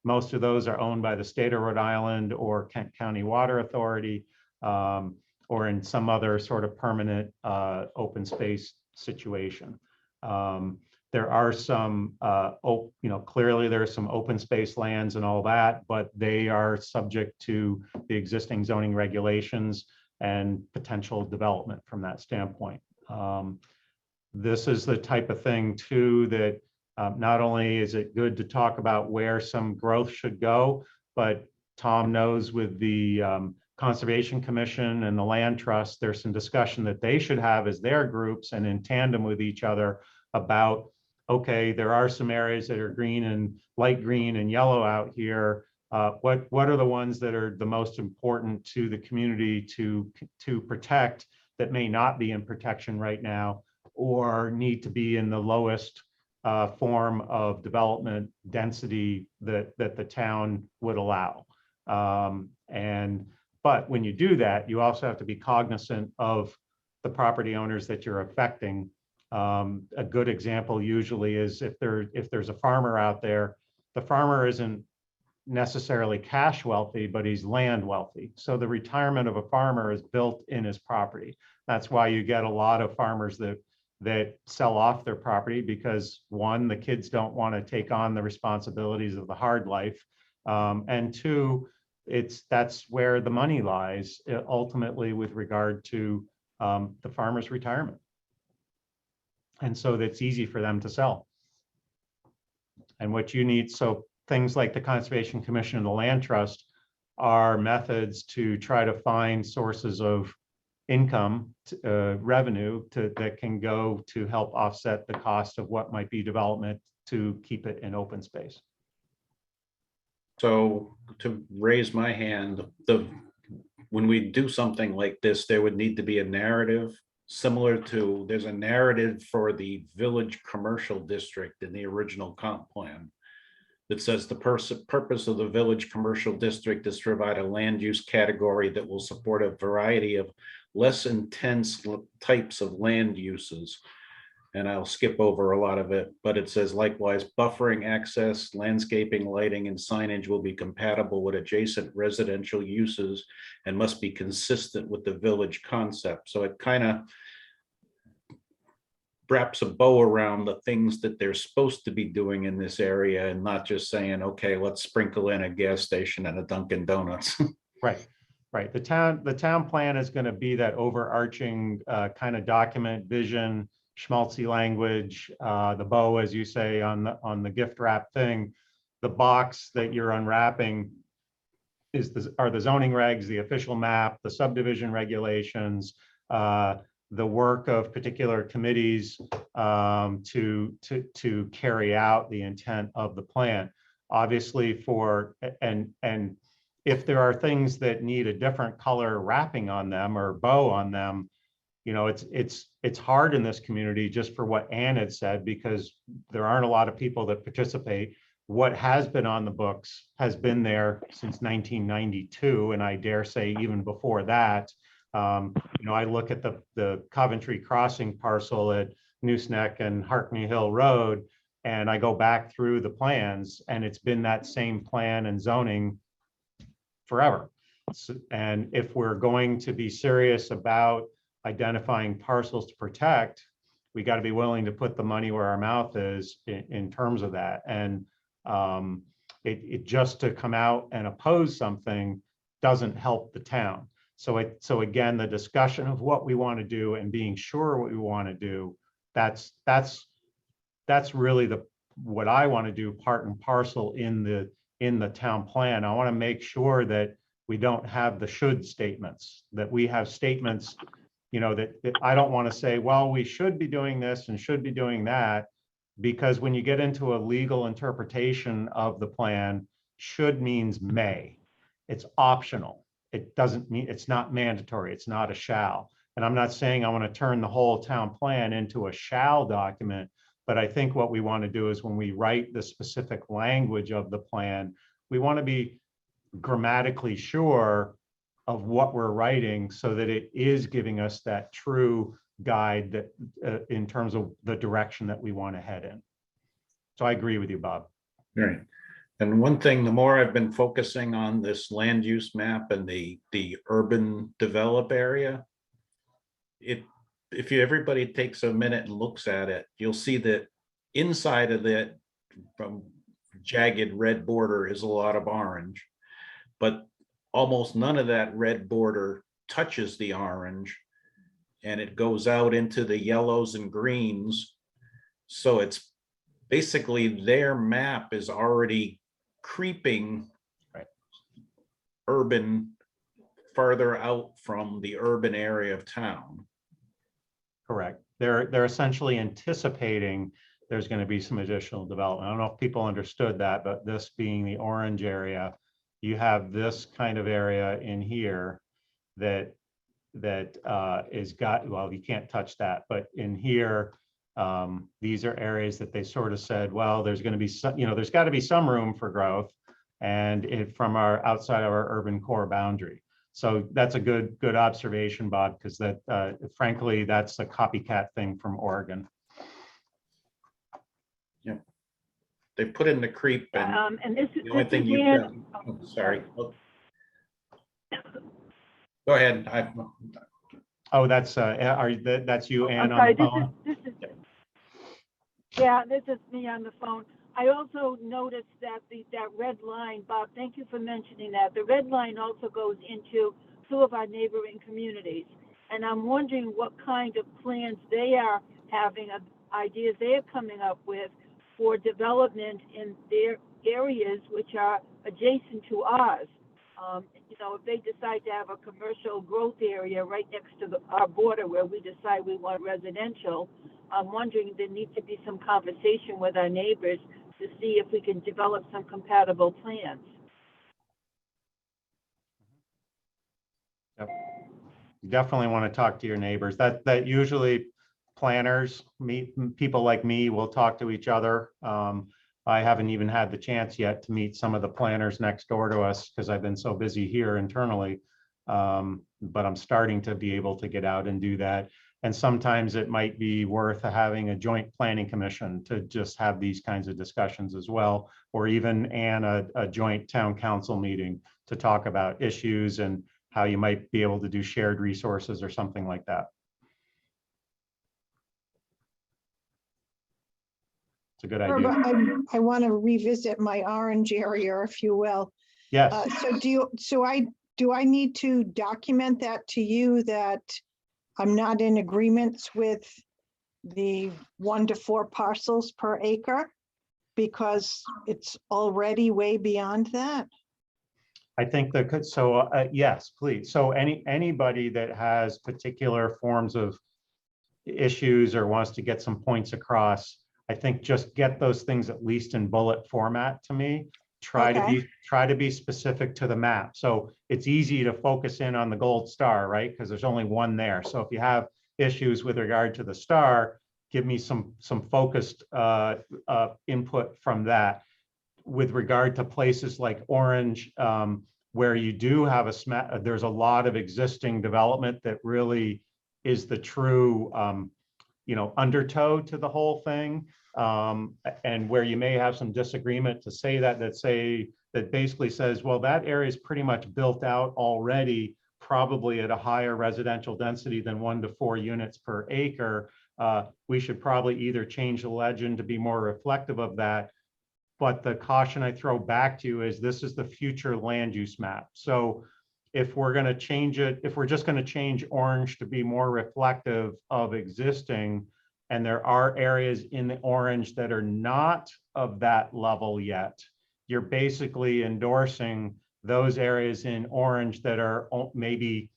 Most of those are owned by the state of Rhode Island or Kent County Water Authority, or in some other sort of permanent open space situation. There are some, you know, clearly there are some open space lands and all that, but they are subject to the existing zoning regulations and potential development from that standpoint. This is the type of thing too that not only is it good to talk about where some growth should go, but Tom knows with the Conservation Commission and the Land Trust, there's some discussion that they should have as their groups and in tandem with each other about, okay, there are some areas that are green and light green and yellow out here. What are the ones that are the most important to the community to protect that may not be in protection right now, or need to be in the lowest form of development density that the town would allow. But when you do that, you also have to be cognizant of the property owners that you're affecting. A good example usually is if there's a farmer out there, the farmer isn't necessarily cash wealthy, but he's land wealthy. So the retirement of a farmer is built in his property. That's why you get a lot of farmers that sell off their property, because one, the kids don't want to take on the responsibilities of the hard life. And two, that's where the money lies ultimately with regard to the farmer's retirement. And so that's easy for them to sell. And what you need, so things like the Conservation Commission and the Land Trust are methods to try to find sources of income, revenue that can go to help offset the cost of what might be development to keep it in open space. So to raise my hand, when we do something like this, there would need to be a narrative similar to, there's a narrative for the village commercial district in the original comp plan that says the purpose of the village commercial district is to provide a land use category that will support a variety of less intense types of land uses. And I'll skip over a lot of it, but it says likewise, buffering access, landscaping, lighting, and signage will be compatible with adjacent residential uses and must be consistent with the village concept. So it kind of wraps a bow around the things that they're supposed to be doing in this area, and not just saying, okay, let's sprinkle in a gas station and a Dunkin' Donuts. Right. The town plan is going to be that overarching kind of document, vision, schmaltzy language, the bow, as you say, on the gift wrap thing. The box that you're unwrapping are the zoning regs, the official map, the subdivision regulations, the work of particular committees to carry out the intent of the plan. Obviously and if there are things that need a different color wrapping on them or bow on them, you know, it's hard in this community, just for what Ann had said, because there aren't a lot of people that participate. What has been on the books has been there since 1992, and I dare say even before that. You know, I look at the Coventry Crossing parcel at Nooseneck and Harkney Hill Road, and I go back through the plans, and it's been that same plan and zoning forever. And if we're going to be serious about identifying parcels to protect, we got to be willing to put the money where our mouth is in terms of that. And it just to come out and oppose something doesn't help the town. So again, the discussion of what we want to do and being sure what we want to do, that's really what I want to do, part and parcel in the town plan. I want to make sure that we don't have the should statements, that we have statements, you know, that I don't want to say, well, we should be doing this and should be doing that, because when you get into a legal interpretation of the plan, should means may. It's optional. It doesn't mean, it's not mandatory. It's not a shall. And I'm not saying I want to turn the whole town plan into a shall document, but I think what we want to do is when we write the specific language of the plan, we want to be grammatically sure of what we're writing so that it is giving us that true guide that in terms of the direction that we want to head in. So I agree with you, Bob. Right. And one thing, the more I've been focusing on this land use map and the urban develop area, if everybody takes a minute and looks at it, you'll see that inside of that from jagged red border is a lot of orange, but almost none of that red border touches the orange, and it goes out into the yellows and greens. So it's basically their map is already creeping urban farther out from the urban area of town. Correct. They're essentially anticipating there's going to be some additional development. I don't know if people understood that, but this being the orange area, you have this kind of area in here that is got, well, you can't touch that, but in here, these are areas that they sort of said, well, there's going to be some, you know, there's got to be some room for growth, and from our outside of our urban core boundary. So that's a good observation, Bob, because that frankly, that's a copycat thing from Oregon. Yeah, they put in the creep, and And this the only this thing is you've Ann. got, oh, sorry. Oh. Go ahead. Oh, that's that's you, Ann, I'm on sorry, the phone? This is me on the phone. I also noticed that that red line, Bob, thank you for mentioning that. The red line also goes into two of our neighboring communities. And I'm wondering what kind of plans they are having, ideas they are coming up with for development in their areas, which are adjacent to ours. You know, if they decide to have a commercial growth area right next to our border where we decide we want residential, I'm wondering there needs to be some conversation with our neighbors to see if we can develop some compatible plans. Yep. You definitely want to talk to your neighbors. That usually planners, people like me will talk to each other. I haven't even had the chance yet to meet some of the planners next door to us because I've been so busy here internally. But I'm starting to be able to get out and do that. And sometimes it might be worth having a joint planning commission to just have these kinds of discussions as well, or even a joint town council meeting to talk about issues and how you might be able to do shared resources or something like that. It's a good idea. I want to revisit my orange area, if you will. Yes. Do I need to document that to you that I'm not in agreements with the 1 to 4 parcels per acre because it's already way beyond that? I think that could, so, yes, please. So anybody that has particular forms of issues or wants to get some points across, I think just get those things at least in bullet format to me. Try to be specific to the map. So it's easy to focus in on the gold star, right? Because there's only one there. So if you have issues with regard to the star, give me some focused input from that. With regard to places like Orange, where you do have there's a lot of existing development that really is the true, undertow to the whole thing. And where you may have some disagreement to say that basically says, well, that area is pretty much built out already, probably at a higher residential density than 1 to 4 units per acre. We should probably either change the legend to be more reflective of that. But the caution I throw back to you is this is the future land use map. So if we're going to change it, if we're just going to change Orange to be more reflective of existing, and there are areas in the Orange that are not of that level yet, you're basically endorsing those areas in Orange that are maybe,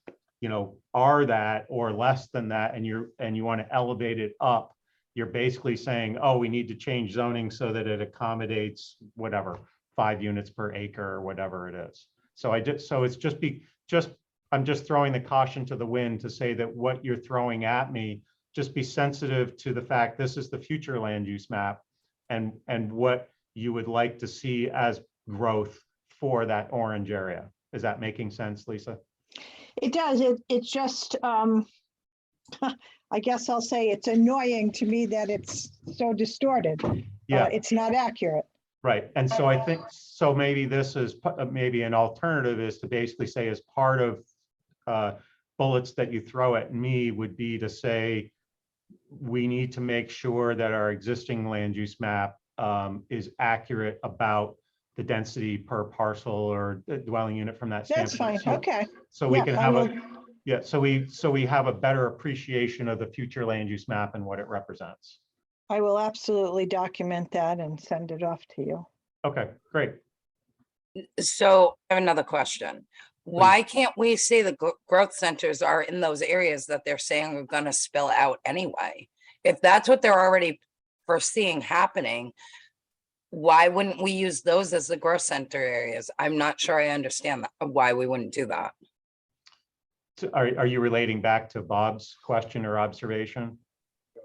are that or less than that, and you want to elevate it up. You're basically saying, oh, we need to change zoning so that it accommodates whatever, 5 units per acre or whatever it is. So I'm just throwing the caution to the wind to say that what you're throwing at me, just be sensitive to the fact this is the future land use map and what you would like to see as growth for that Orange area. Is that making sense, Lisa? It does. It's just, I guess I'll say it's annoying to me that it's so distorted. Yeah, It's not accurate. right. And so I think, so maybe this is, maybe an alternative is to basically say as part of bullets that you throw at me would be to say, we need to make sure that our existing land use map is accurate about the density per parcel or dwelling unit from that That's standpoint. fine. Okay. So we Yeah, can I have will- so we have a better appreciation of the future land use map and what it represents. I will absolutely document that and send it off to you. Okay, great. So I have another question. Why can't we say the growth centers are in those areas that they're saying are gonna spill out anyway? If that's what they're already foreseeing happening, why wouldn't we use those as the growth center areas? I'm not sure I understand that, why we wouldn't do that. So are you relating back to Bob's question or observation?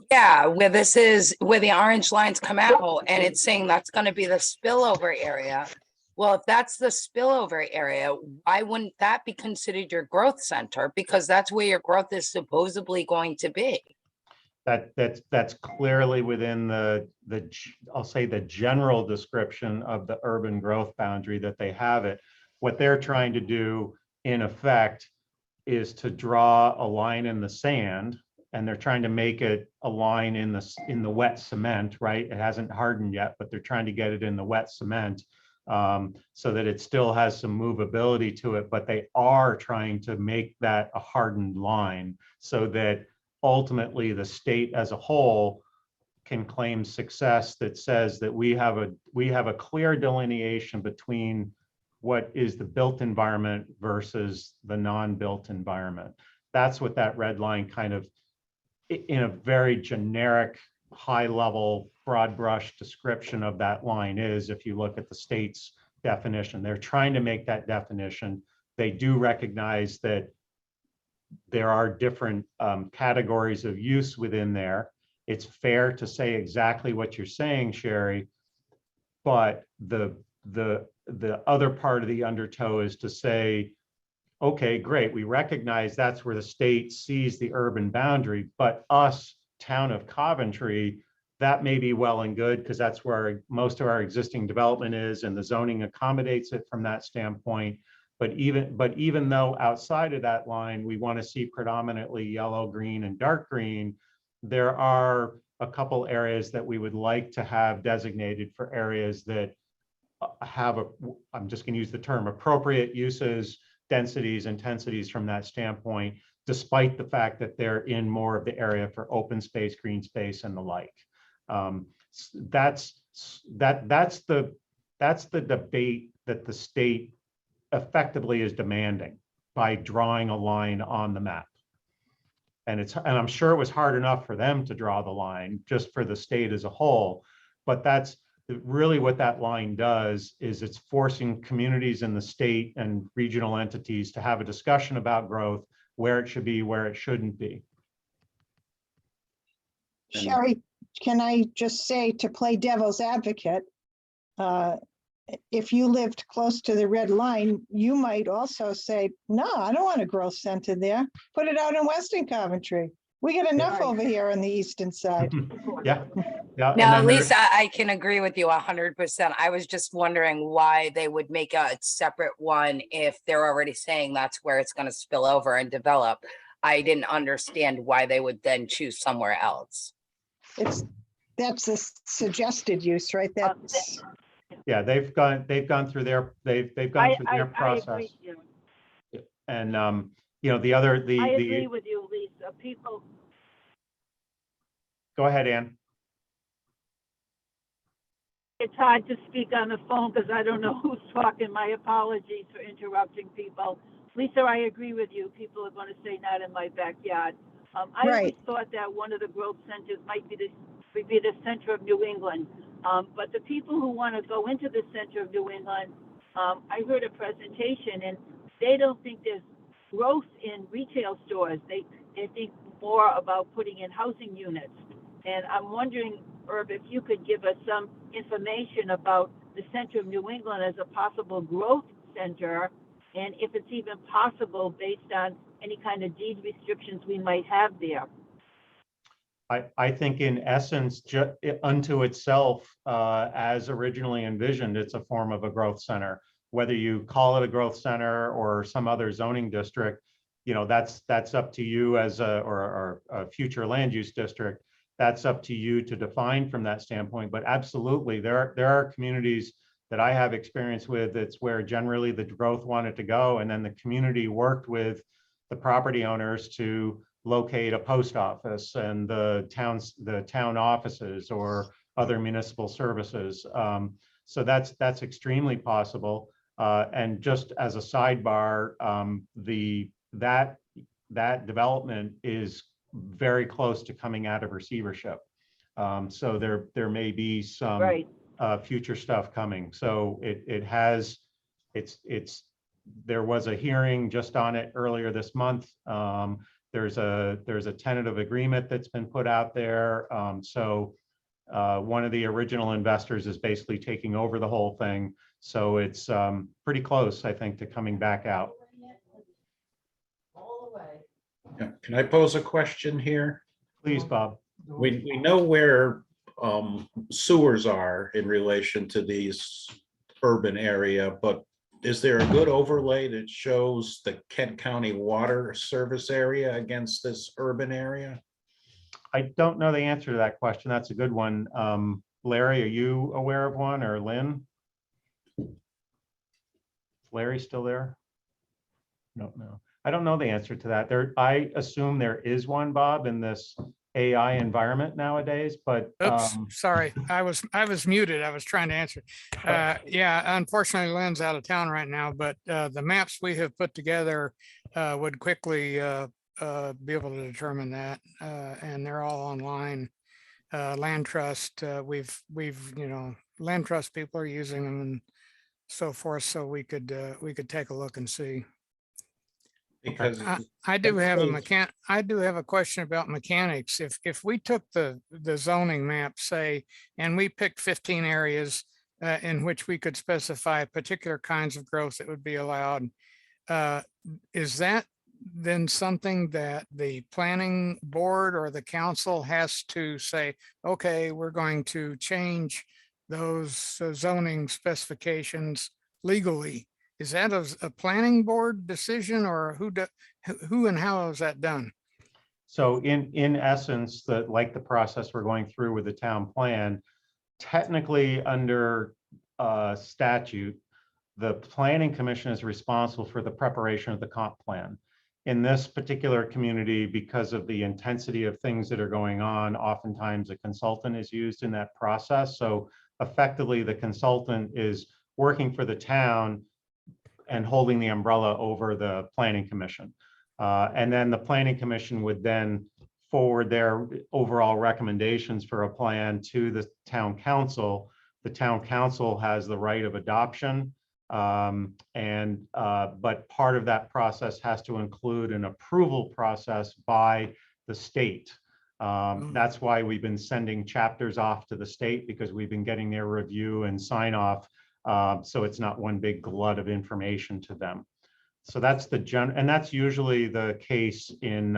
Yeah, where this is, where the orange lines come out and it's saying that's gonna be the spillover area. Well, if that's the spillover area, why wouldn't that be considered your growth center? Because that's where your growth is supposedly going to be. That's clearly within I'll say the general description of the urban growth boundary that they have it. What they're trying to do in effect is to draw a line in the sand, and they're trying to make it a line in the wet cement, right? It hasn't hardened yet, but they're trying to get it in the wet cement so that it still has some movability to it, but they are trying to make that a hardened line so that ultimately the state as a whole can claim success that says that we have a clear delineation between what is the built environment versus the non-built environment. That's what that red line kind of, in a very generic, high level, broad brush description of that line is, if you look at the state's definition. They're trying to make that definition. They do recognize that there are different categories of use within there. It's fair to say exactly what you're saying, Sherry, but the other part of the undertow is to say, okay, great, we recognize that's where the state sees the urban boundary, but us, town of Coventry, that may be well and good because that's where most of our existing development is and the zoning accommodates it from that standpoint. But even though outside of that line, we want to see predominantly yellow, green, and dark green, there are a couple areas that we would like to have designated for areas that have I'm just going to use the term appropriate uses, densities, intensities from that standpoint, despite the fact that they're in more of the area for open space, green space, and the like. That's the debate that the state effectively is demanding by drawing a line on the map. And I'm sure it was hard enough for them to draw the line just for the state as a whole. But that's really what that line does, is it's forcing communities in the state and regional entities to have a discussion about growth, where it should be, where it shouldn't be. Sherry, can I just say, to play devil's advocate, if you lived close to the red line, you might also say, no, I don't want a growth center there. Put it out in Western Coventry. We got enough over here on the eastern side. Yeah. Yeah. and No, then there- Lisa, I can agree with you 100%. I was just wondering why they would make a separate one if they're already saying that's where it's going to spill over and develop. I didn't understand why they would then choose somewhere else. That's a suggested use, right? That's, Yeah, they've gone through their, they've gone through their I process. agree, yeah. And, you know, the other, I agree with you, Lisa. People, go ahead, Ann. it's hard to speak on the phone because I don't know who's talking. My apologies for interrupting people. Lisa, I agree with you. People are going to say not in my backyard. I always Right. thought that one of the growth centers might be the center of New England. But the people who want to go into the center of New England, I heard a presentation and they don't think there's growth in retail stores. They think more about putting in housing units. And I'm wondering, Herb, if you could give us some information about the center of New England as a possible growth center, and if it's even possible based on any kind of deed restrictions we might have there. I think in essence, unto itself, as originally envisioned, it's a form of a growth center. Whether you call it a growth center or some other zoning district, you know, that's up to you as or a future land use district. That's up to you to define from that standpoint. But absolutely, there are communities that I have experience with. It's where generally the growth wanted to go, and then the community worked with the property owners to locate a post office and the town offices or other municipal services. So that's extremely possible. And just as a sidebar, that development is very close to coming out of receivership. So there may be some Right. Future stuff coming. So there was a hearing just on it earlier this month. There's a tentative agreement that's been put out there. So one of the original investors is basically taking over the whole thing. So it's pretty close, I think, to coming back out. Yeah. Can I pose a question here? Please, Bob. We know where sewers are in relation to these urban area, but is there a good overlay that shows the Kent County water service area against this urban area? I don't know the answer to that question. That's a good one. Larry, are you aware of one, or Lynn? Larry still there? No. I don't know the answer to that. I assume there is one, Bob, in this AI environment nowadays, but Oops, sorry, I was muted. I was trying to answer. Yeah, unfortunately, Lynn's out of town right now, but the maps we have put together would quickly be able to determine that, and they're all online. Land Trust, we've Land Trust people are using them and so forth, so we could take a look and see. Because I do have a question about mechanics. If we took the zoning map, say, and we picked 15 areas in which we could specify particular kinds of growth that would be allowed, is that then something that the planning board or the council has to say, okay, we're going to change those zoning specifications legally? Is that a planning board decision, or who and how is that done? so in essence, like the process we're going through with the town plan, technically under statute, the planning commission is responsible for the preparation of the comp plan. In this particular community, because of the intensity of things that are going on, oftentimes a consultant is used in that process. So effectively, the consultant is working for the town, and holding the umbrella over the planning commission. And then the planning commission would then forward their overall recommendations for a plan to the town council. The town council has the right of adoption. But part of that process has to include an approval process by the state. That's why we've been sending chapters off to the state, because we've been getting their review and sign off. So it's not one big glut of information to them. So that's and that's usually the case in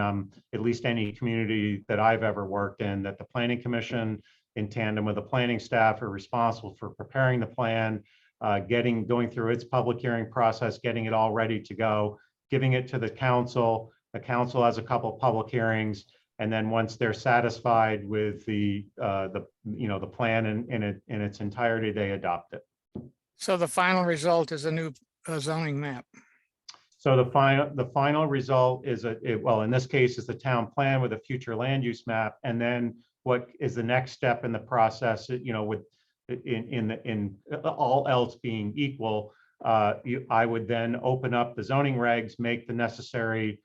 at least any community that I've ever worked in, that the planning commission in tandem with the planning staff are responsible for preparing the plan, going through its public hearing process, getting it all ready to go, giving it to the council. The council has a couple of public hearings, and then once they're satisfied with the plan in its entirety, they adopt it. So the final result is a new zoning map. So the final result is well, in this case, is the town plan with a future land use map, and then what is the next step in the process? With in all else being equal, I would then open up the zoning regs, make the necessary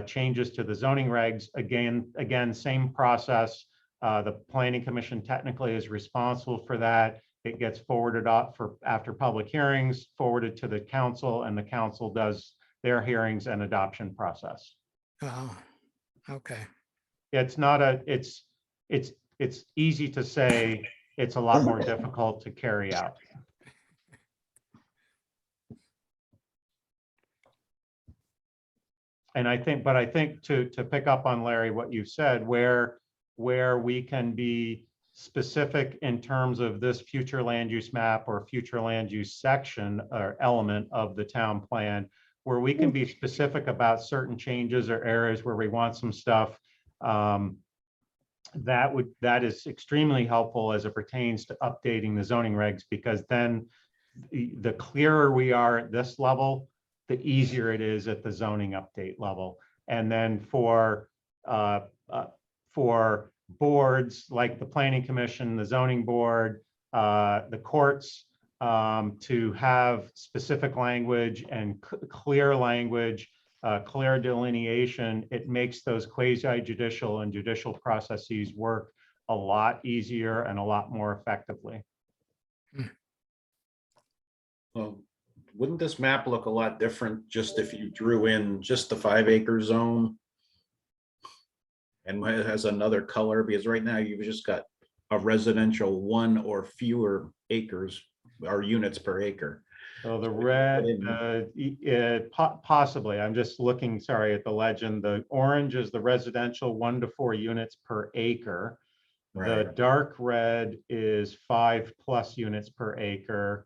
changes to the zoning regs. Again, same process. The planning commission technically is responsible for that. It gets forwarded up after public hearings, forwarded to the council, and the council does their hearings and adoption process. Oh, okay. It's not it's easy to say, it's a lot more difficult to carry out. And I think to pick up on Larry, what you said, where we can be specific in terms of this future land use map or future land use section or element of the town plan, where we can be specific about certain changes or areas where we want some stuff, that is extremely helpful as it pertains to updating the zoning regs, because then the clearer we are at this level, the easier it is at the zoning update level. And then for boards like the planning commission, the zoning board, the courts, to have specific language and clear language, clear delineation, it makes those quasi-judicial and judicial processes work a lot easier and a lot more effectively. Well, wouldn't this map look a lot different just if you drew in just the 5 acre zone and it has another color? Because right now you've just got a residential 1 or fewer acres or units per acre. So the red, possibly, I'm just looking, sorry, at the legend. The orange is the residential 1 to 4 units per acre. The dark red is 5+ units per acre.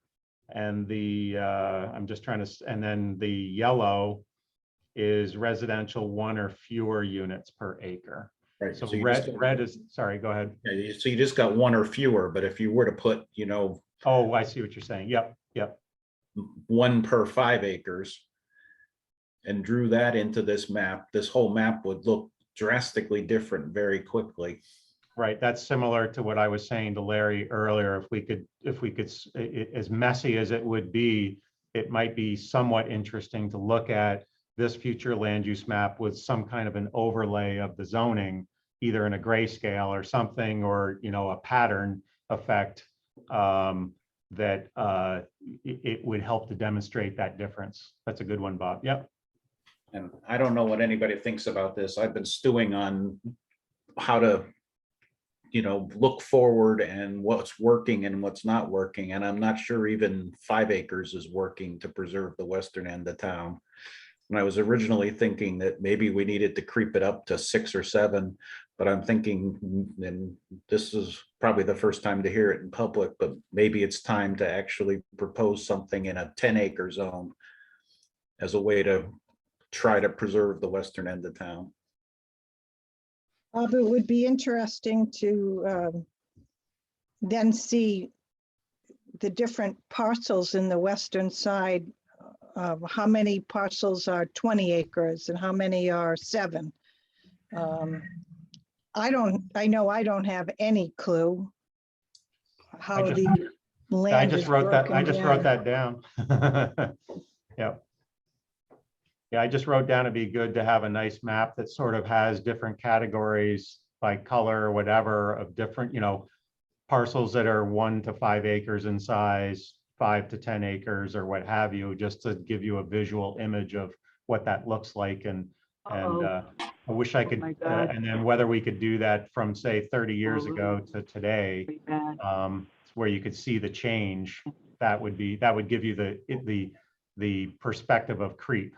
And the, I'm just trying to, and then the yellow is residential 1 or fewer units per acre. Right. So you red is, sorry, go ahead. Yeah, so you just got 1 or fewer, but if you were to put, Oh, I see what you're saying. Yep. 1 per 5 acres and drew that into this map, this whole map would look drastically different very quickly. Right. That's similar to what I was saying to Larry earlier. If we could, as messy as it would be, it might be somewhat interesting to look at this future land use map with some kind of an overlay of the zoning, either in a grayscale or something, or, a pattern effect, that it would help to demonstrate that difference. That's a good one, Bob. Yep. And I don't know what anybody thinks about this. I've been stewing on how to, look forward and what's working and what's not working. And I'm not sure even 5 acres is working to preserve the western end of town. And I was originally thinking that maybe we needed to creep it up to 6 or 7, but I'm thinking, and this is probably the first time to hear it in public, but maybe it's time to actually propose something in a 10 acre zone as a way to try to preserve the western end of town. It would be interesting to then see the different parcels in the western side. How many parcels are 20 acres and how many are 7? I know I don't have any clue how the land I is just wrote broken that down. down. Yep. Yeah, I just wrote down it'd be good to have a nice map that sort of has different categories by color or whatever of different, parcels that are 1 to 5 acres in size, 5 to 10 acres or what have you, just to give you a visual image of what that looks like. And Uh-oh. I wish I Oh could, my God. and then whether we could do that from say 30 years ago to today, Pretty bad. where you could see the change, that would give you the perspective of creep.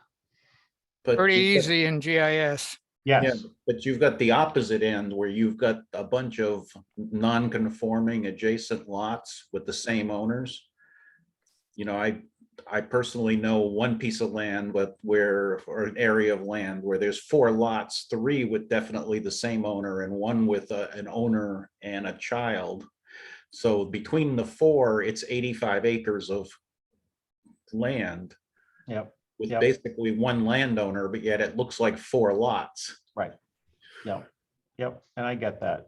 But Pretty you've got- easy in GIS. Yeah, Yes, but you've got the opposite end where you've got a bunch of non-conforming adjacent lots with the same owners. I personally know one piece of land or an area of land where there's 4 lots, 3 with definitely the same owner and 1 with an owner and a child. So between the 4, it's 85 acres of land yep, with Yep. basically 1 landowner, but yet it looks like 4 lots. right. Yep, and I get that.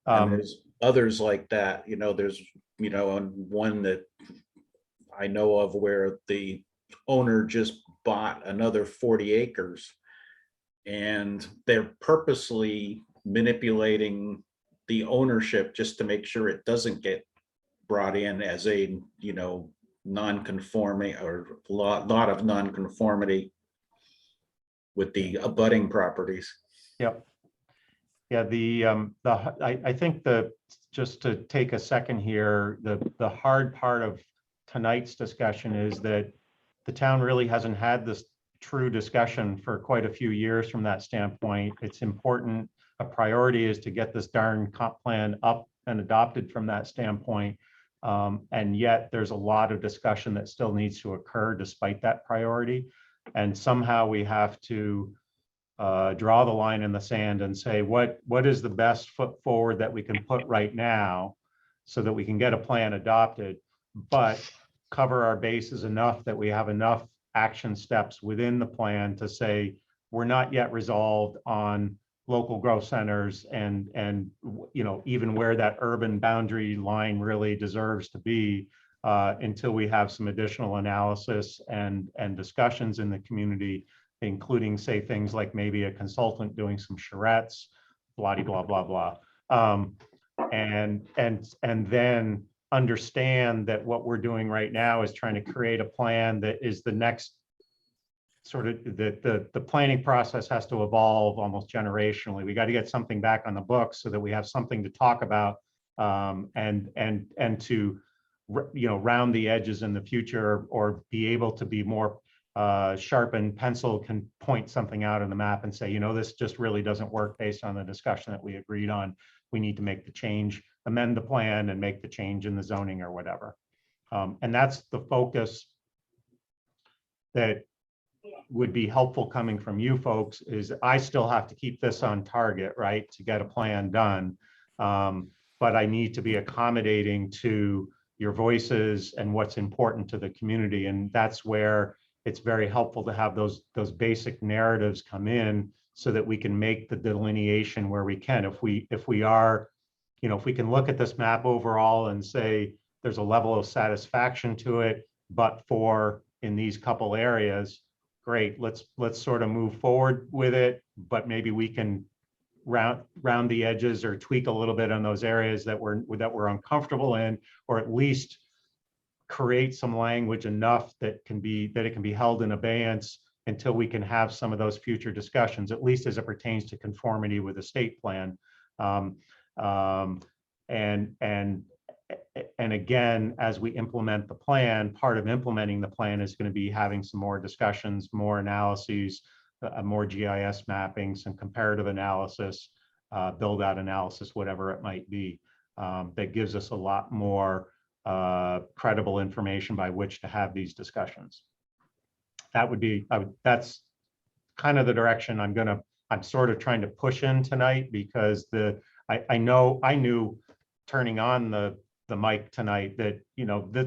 And there's others like that, there's, on one that I know of where the owner just bought another 40 acres. And they're purposely manipulating the ownership just to make sure it doesn't get brought in as a, non-conforming or lot of non-conformity with the abutting properties. Yep. Yeah, I think just to take a second here, the hard part of tonight's discussion is that the town really hasn't had this true discussion for quite a few years from that standpoint. It's important, a priority is to get this darn comp plan up and adopted from that standpoint. And yet there's a lot of discussion that still needs to occur despite that priority. And somehow we have to draw the line in the sand and say, what is the best foot forward that we can put right now so that we can get a plan adopted, but cover our bases enough that we have enough action steps within the plan to say, we're not yet resolved on local growth centers and even where that urban boundary line really deserves to be until we have some additional analysis and discussions in the community, including say things like maybe a consultant doing some charrettes, blah, blah, blah, blah. And then understand that what we're doing right now is trying to create a plan that is the next sort of the planning process has to evolve almost generationally. We got to get something back on the books so that we have something to talk about and to round the edges in the future or be able to be more sharpened pencil can point something out on the map and say, this just really doesn't work based on the discussion that we agreed on. We need to make the change, amend the plan and make the change in the zoning or whatever. And that's the focus that would be helpful coming from you folks is I still have to keep this on target, right, to get a plan done. But I need to be accommodating to your voices and what's important to the community. And that's where it's very helpful to have those basic narratives come in so that we can make the delineation where we can. If we can look at this map overall and say there's a level of satisfaction to it, but for in these couple areas, great, let's sort of move forward with it, but maybe we can round the edges or tweak a little bit on those areas that we're uncomfortable in, or at least create some language enough that it can be held in abeyance until we can have some of those future discussions, at least as it pertains to conformity with the state plan. And again, as we implement the plan, part of implementing the plan is going to be having some more discussions, more analyses, more GIS mapping, some comparative analysis, build out analysis, whatever it might be, that gives us a lot more credible information by which to have these discussions. That's kind of the direction I'm sort of trying to push in tonight, because I knew turning on the mic tonight that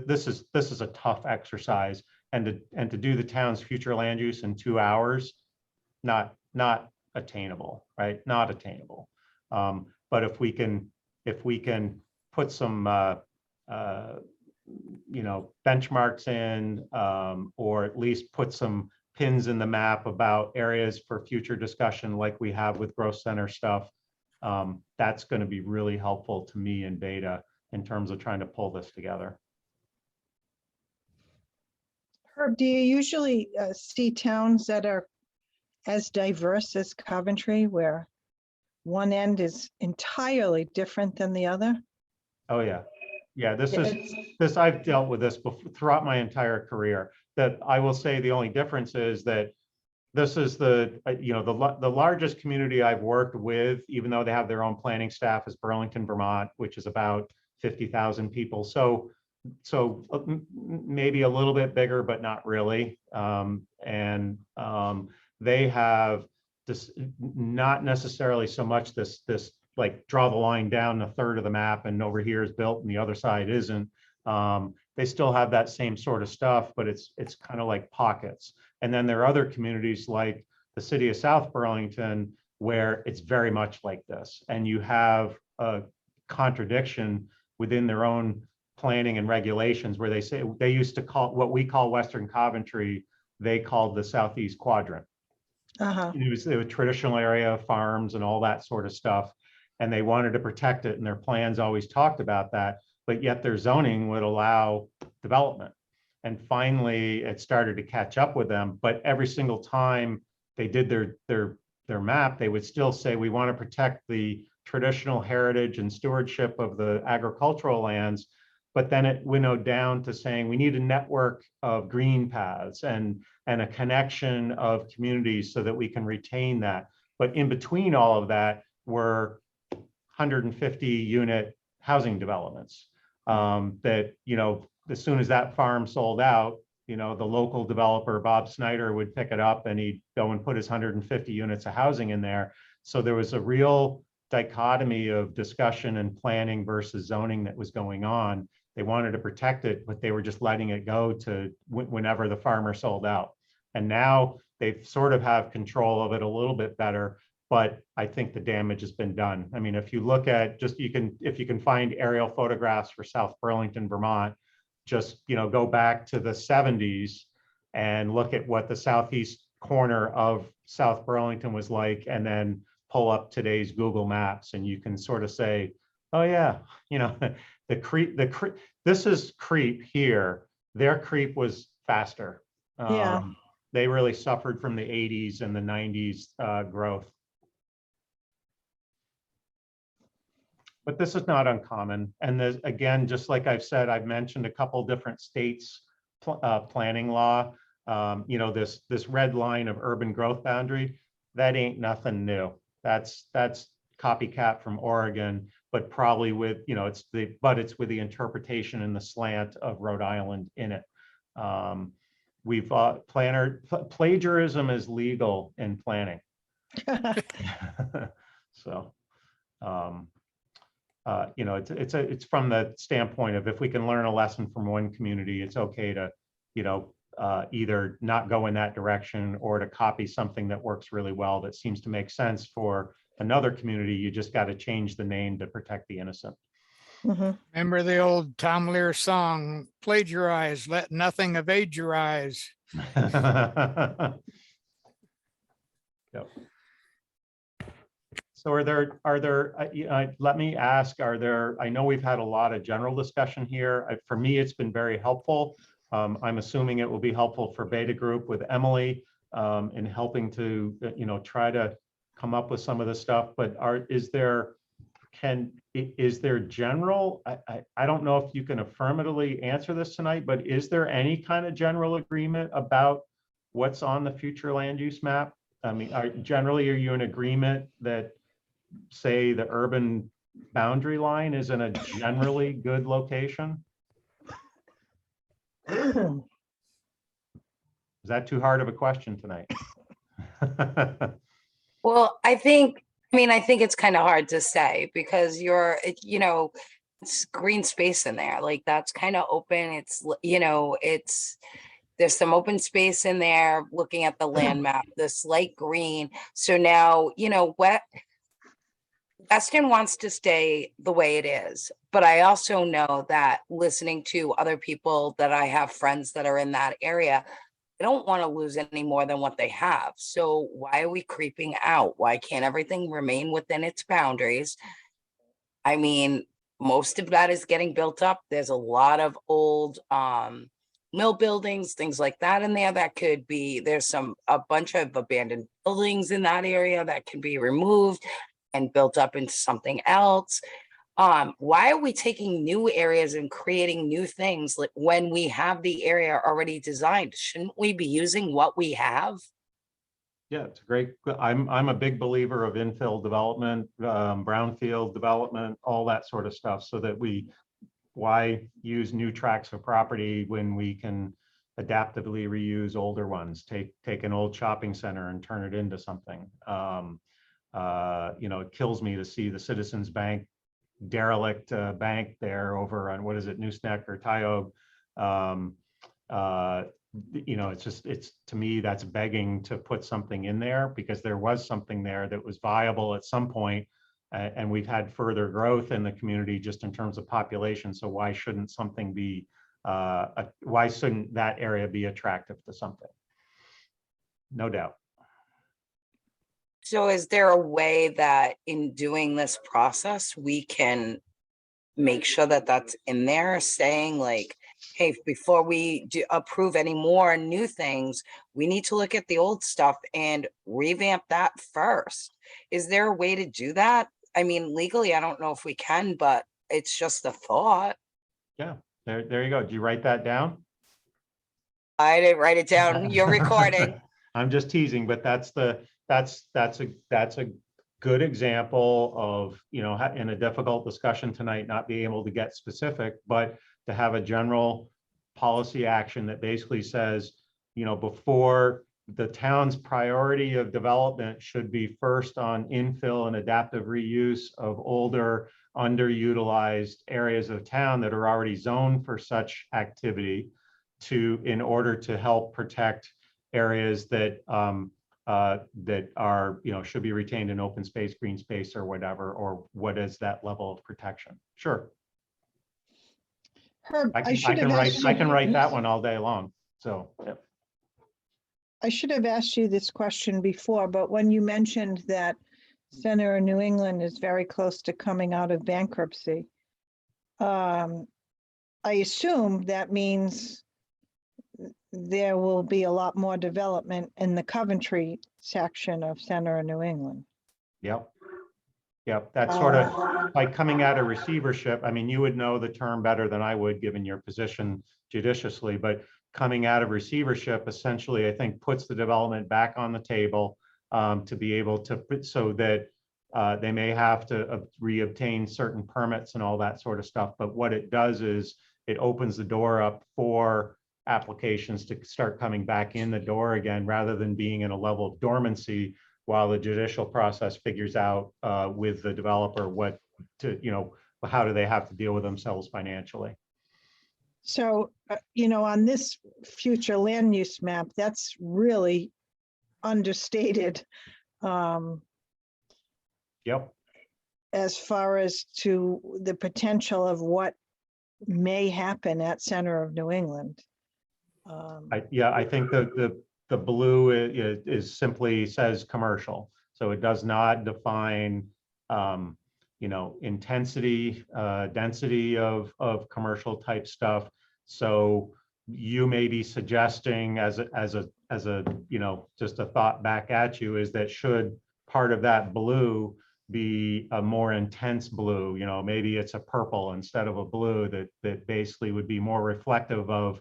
this is a tough exercise, and to do the town's future land use in 2 hours, not attainable, right? Not attainable. But if we can put some benchmarks in, or at least put some pins in the map about areas for future discussion like we have with growth center stuff. That's going to be really helpful to me in Beta in terms of trying to pull this together. Herb, do you usually see towns that are as diverse as Coventry, where one end is entirely different than the other? Oh, yeah. Yeah, this Yeah, is, this, I've dealt with this before, throughout my entire career. That I will say the only difference is that this is the largest community I've worked with, even though they have their own planning staff, is Burlington, Vermont, which is about 50,000 people. So maybe a little bit bigger, but not really. They have this, not necessarily so much this like draw the line down a third of the map and over here is built and the other side isn't. They still have that same sort of stuff, but it's kind of like pockets. And then there are other communities like the city of South Burlington, where it's very much like this. And you have a contradiction within their own planning and regulations, where they say they used to call what we call Western Coventry, they called the Southeast Quadrant. It was a traditional area of farms and all that sort of stuff. And they wanted to protect it, and their plans always talked about that, but yet their zoning would allow development. And finally, it started to catch up with them. But every single time they did their map, they would still say, we want to protect the traditional heritage and stewardship of the agricultural lands. But then it winnowed down to saying we need a network of green paths and a connection of communities so that we can retain that. But in between all of that were 150 unit housing developments that, as soon as that farm sold out, the local developer, Bob Snyder, would pick it up and he'd go and put his 150 units of housing in there. So there was a real dichotomy of discussion and planning versus zoning that was going on. They wanted to protect it, but they were just letting it go to whenever the farmer sold out. And now they sort of have control of it a little bit better, but I think the damage has been done. I mean, if you look at if you can find aerial photographs for South Burlington, Vermont, just, go back to the 70s and look at what the southeast corner of South Burlington was like, and then pull up today's Google Maps, and you can sort of say, oh yeah, this is creep here. Their creep was faster. Yeah. They really suffered from the 80s and the 90s growth. But this is not uncommon. And there's, again, just like I've said, I've mentioned a couple different states' planning law. This red line of urban growth boundary, that ain't nothing new. That's copycat from Oregon, but probably with, it's with the interpretation and the slant of Rhode Island in it. Plagiarism is legal in planning. So, it's from the standpoint of, if we can learn a lesson from one community, it's okay to, either not go in that direction or to copy something that works really well that seems to make sense for another community. You just got to change the name to protect the innocent. Remember the old Tom Lear song, plagiarize, let nothing evade your eyes. Yep. So are there, let me ask, I know we've had a lot of general discussion here. For me, it's been very helpful. I'm assuming it will be helpful for Beta Group with Emily in helping to, try to come up with some of the stuff, but is there general, I don't know if you can affirmatively answer this tonight, but is there any kind of general agreement about what's on the future land use map? I mean, are you in agreement that, say, the urban boundary line is in a generally good location? Is that too hard of a question tonight? Well, I think it's kind of hard to say, because it's green space in there. Like, that's kind of open. There's some open space in there looking at the land map, this light green. So now, Eston wants to stay the way it is, but I also know that listening to other people that I have friends that are in that area, they don't want to lose any more than what they have. So why are we creeping out? Why can't everything remain within its boundaries? I mean, most of that is getting built up. There's a lot of old mill buildings, things like that in there that could be, there's a bunch of abandoned buildings in that area that can be removed and built up into something else. Why are we taking new areas and creating new things when we have the area already designed? Shouldn't we be using what we have? Yeah, it's a great, I'm a big believer of infill development, brownfield development, all that sort of stuff, so that why use new tracts of property when we can adaptively reuse older ones? Take an old shopping center and turn it into something. It kills me to see the Citizens Bank derelict bank there over on, what is it, Nooseneck or Tioga. It's to me, that's begging to put something in there, because there was something there that was viable at some point, and we've had further growth in the community just in terms of population. So why shouldn't something be, why shouldn't that area be attractive to something? No doubt. So is there a way that in doing this process, we can make sure that that's in there, saying like, hey, before we approve any more new things, we need to look at the old stuff and revamp that first? Is there a way to do that? I mean, legally, I don't know if we can, but it's just a thought. Yeah, there you go. Did you write that down? I didn't write it down. You're recording. I'm just teasing, but that's a good example of, in a difficult discussion tonight, not being able to get specific, but to have a general policy action that basically says, before the town's priority of development should be first on infill and adaptive reuse of older, underutilized areas of town that are already zoned for such activity, in order to help protect areas that that are, should be retained in open space, green space, or whatever, or what is that level of protection? Sure. Herb, I can write that one all day long. So, yeah. I should have asked you this question before, but when you mentioned that Center of New England is very close to coming out of bankruptcy, I assume that means there will be a lot more development in the Coventry section of Center of New England. Yep. Yep. That's sort of like coming out of receivership. I mean, you would know the term better than I would, given your position judiciously, but coming out of receivership essentially, I think, puts the development back on the table, to be able to put, so that they may have to reobtain certain permits and all that sort of stuff. But what it does is it opens the door up for applications to start coming back in the door again, rather than being in a level of dormancy while the judicial process figures out with the developer how do they have to deal with themselves financially. So, on this future land use map, that's really understated. Yep. As far as to the potential of what may happen at Center of New England. I think the blue is simply says commercial, so it does not define intensity, density of commercial type stuff. So you may be suggesting as a just a thought back at you, is that should part of that blue be a more intense blue, maybe it's a purple instead of a blue, that basically would be more reflective of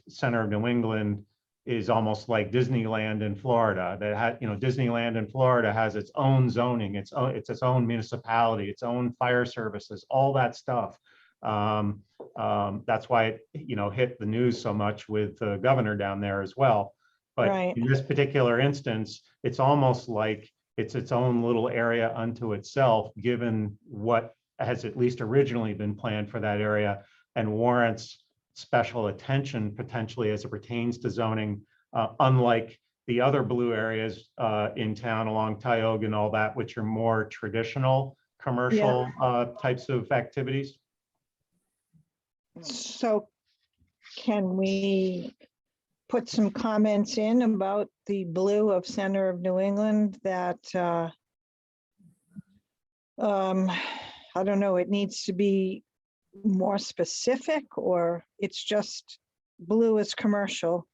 Center of New England, is almost like Disneyland in Florida. That had, Disneyland in Florida has its own zoning, it's its own municipality, its own fire services, all that stuff. That's why it, hit the news so much with the governor down there as well. But Right. In this particular instance, it's almost like it's its own little area unto itself, given what has at least originally been planned for that area, and warrants special attention potentially as it pertains to zoning, unlike the other blue areas in town along Tioga and all that, which are more traditional commercial types of activities. So can we put some comments in about the blue of center of New England that, I don't know, it needs to be more specific, or it's just blue is commercial?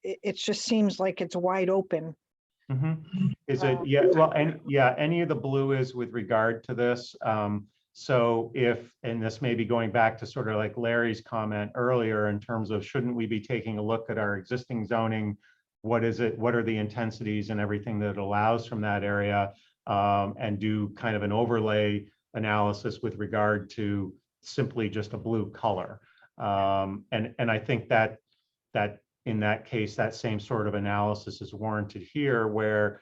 It just seems like it's wide open. Is it, yeah, well, and yeah, any of the blue is with regard to this. So if, and this may be going back to sort of like Larry's comment earlier in terms of shouldn't we be taking a look at our existing zoning? What is it? What are the intensities and everything that it allows from that area? And do kind of an overlay analysis with regard to simply just a blue color. And I think that in that case, that same sort of analysis is warranted here, where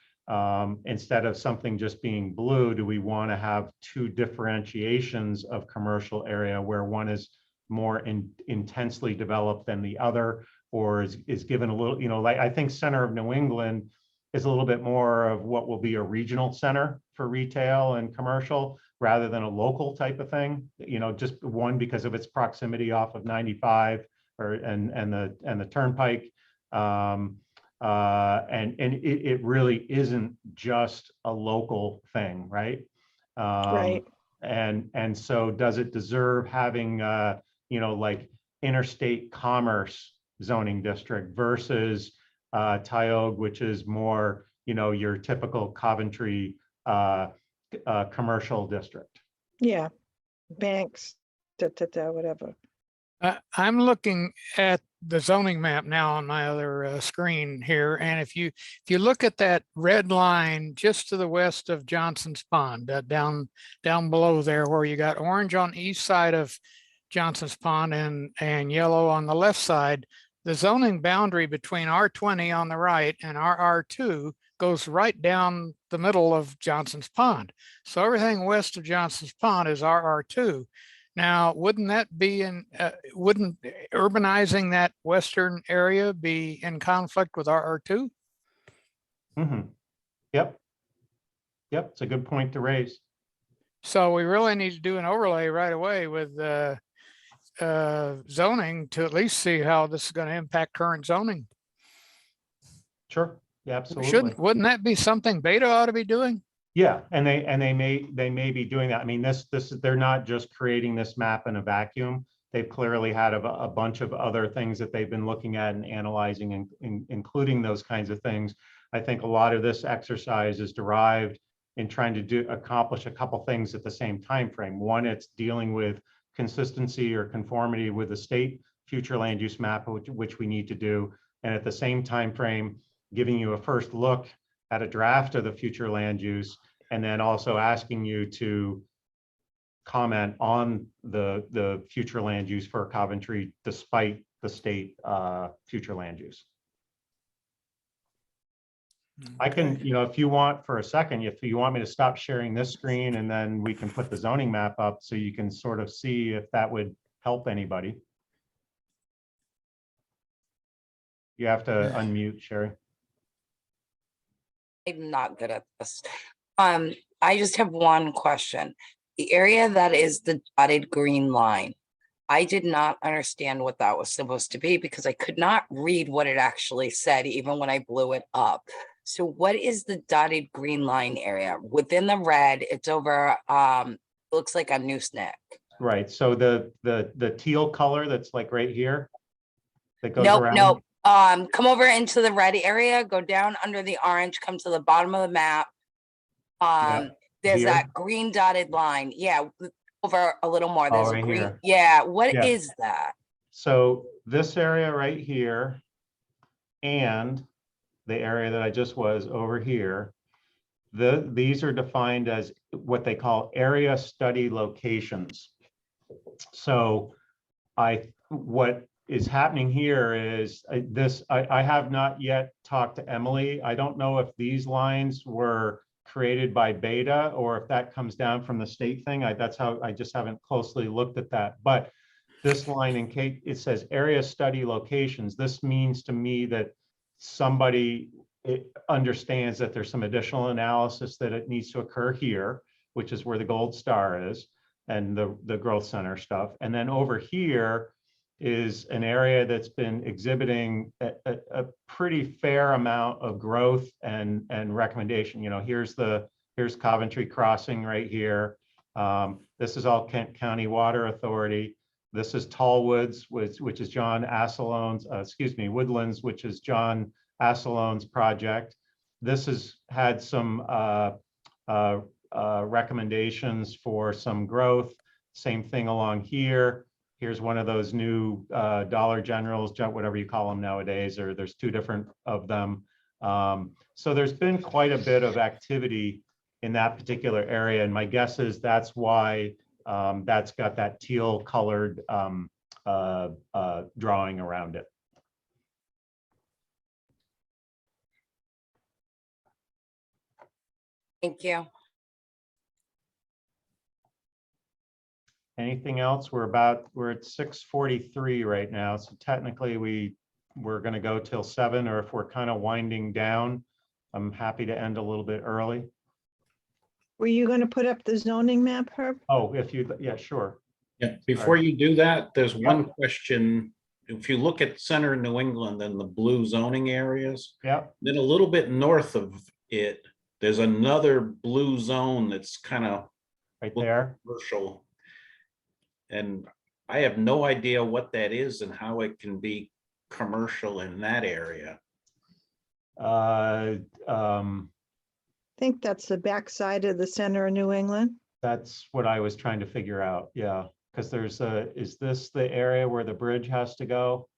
instead of something just being blue, do we want to have two differentiations of commercial area where one is more intensely developed than the other, or is given a little, you know, like I think center of New England is a little bit more of what will be a regional center for retail and commercial rather than a local type of thing, you know, just one because of its proximity off of 95 or and the turnpike. And it really isn't just a local thing, right? Right. And so does it deserve having, you know, like interstate commerce zoning district versus Tioga, which is more, you know, your typical Coventry commercial district? Yeah, banks, whatever. I'm looking at the zoning map now on my other screen here, and if you look at that red line just to the west of Johnson's Pond, down below there, where you got orange on the east side of Johnson's Pond and yellow on the left side, the zoning boundary between R20 on the right and RR2 goes right down the middle of Johnson's Pond. So everything west of Johnson's Pond is RR2. Now, wouldn't that be wouldn't urbanizing that western area be in conflict with RR2? Yep. Yep, it's a good point to raise. So we really need to do an overlay right away with zoning to at least see how this is going to impact current zoning. Sure, yeah, absolutely. Wouldn't that be something Beta ought to be doing? Yeah, and they may be doing that. I mean, they're not just creating this map in a vacuum. They've clearly had a bunch of other things that they've been looking at and analyzing, and including those kinds of things. I think a lot of this exercise is derived in trying to accomplish a couple things at the same time frame. One, it's dealing with consistency or conformity with the state future land use map, which we need to do, and at the same time frame, giving you a first look at a draft of the future land use, and then also asking you to comment on the future land use for Coventry despite the state future land use. I can, you know, if you want for a second, if you want me to stop sharing this screen and then we can put the zoning map up so you can sort of see if that would help anybody. You have to unmute, Sherry. I'm not good at this. I just have one question. The area that is the dotted green line, I did not understand what that was supposed to be because I could not read what it actually said even when I blew it up. So what is the dotted green line area? Within the red, it's over, looks like a nooseneck. Right, so the teal color that's like right here that goes Nope, around. nope. Come over into the red area, go down under the orange, come to the bottom of the map. There's Here? that green dotted line. Yeah, over a little more. There's Oh, a right green. here. Yeah, what Yeah. is that? So this area right here and the area that I just was over here, these are defined as what they call area study locations. So what is happening here is I have not yet talked to Emily. I don't know if these lines were created by Beta or if that comes down from the state thing. That's how I just haven't closely looked at that. But this line in case it says area study locations, this means to me that somebody understands that there's some additional analysis that it needs to occur here, which is where the gold star is and the growth center stuff. And then over here is an area that's been exhibiting a pretty fair amount of growth and recommendation. You know, here's Coventry Crossing right here. This is all Kent County Water Authority. This is Tallwoods, which is John Assalone's, Woodlands, which is John Assalone's project. This has had some recommendations for some growth. Same thing along here. Here's one of those new Dollar Generals, whatever you call them nowadays, or there's two different of them. So there's been quite a bit of activity in that particular area. And my guess is that's why that's got that teal colored drawing around it. Thank you. Anything else? We're at 6:43 right now. So technically we're going to go till 7, or if we're kind of winding down, I'm happy to end a little bit early. Were you going to put up the zoning map, Herb? Oh, yeah, sure. Yeah, before you do that, there's Yep. one question. If you look at center New England and the blue zoning areas, Yeah. then a little bit north of it, there's another blue zone that's kind of Right there. commercial. And I have no idea what that is and how it can be commercial in that area. I think that's the backside of the center of New England. That's what I was trying to figure out. Yeah, because is this the area where the bridge has to go?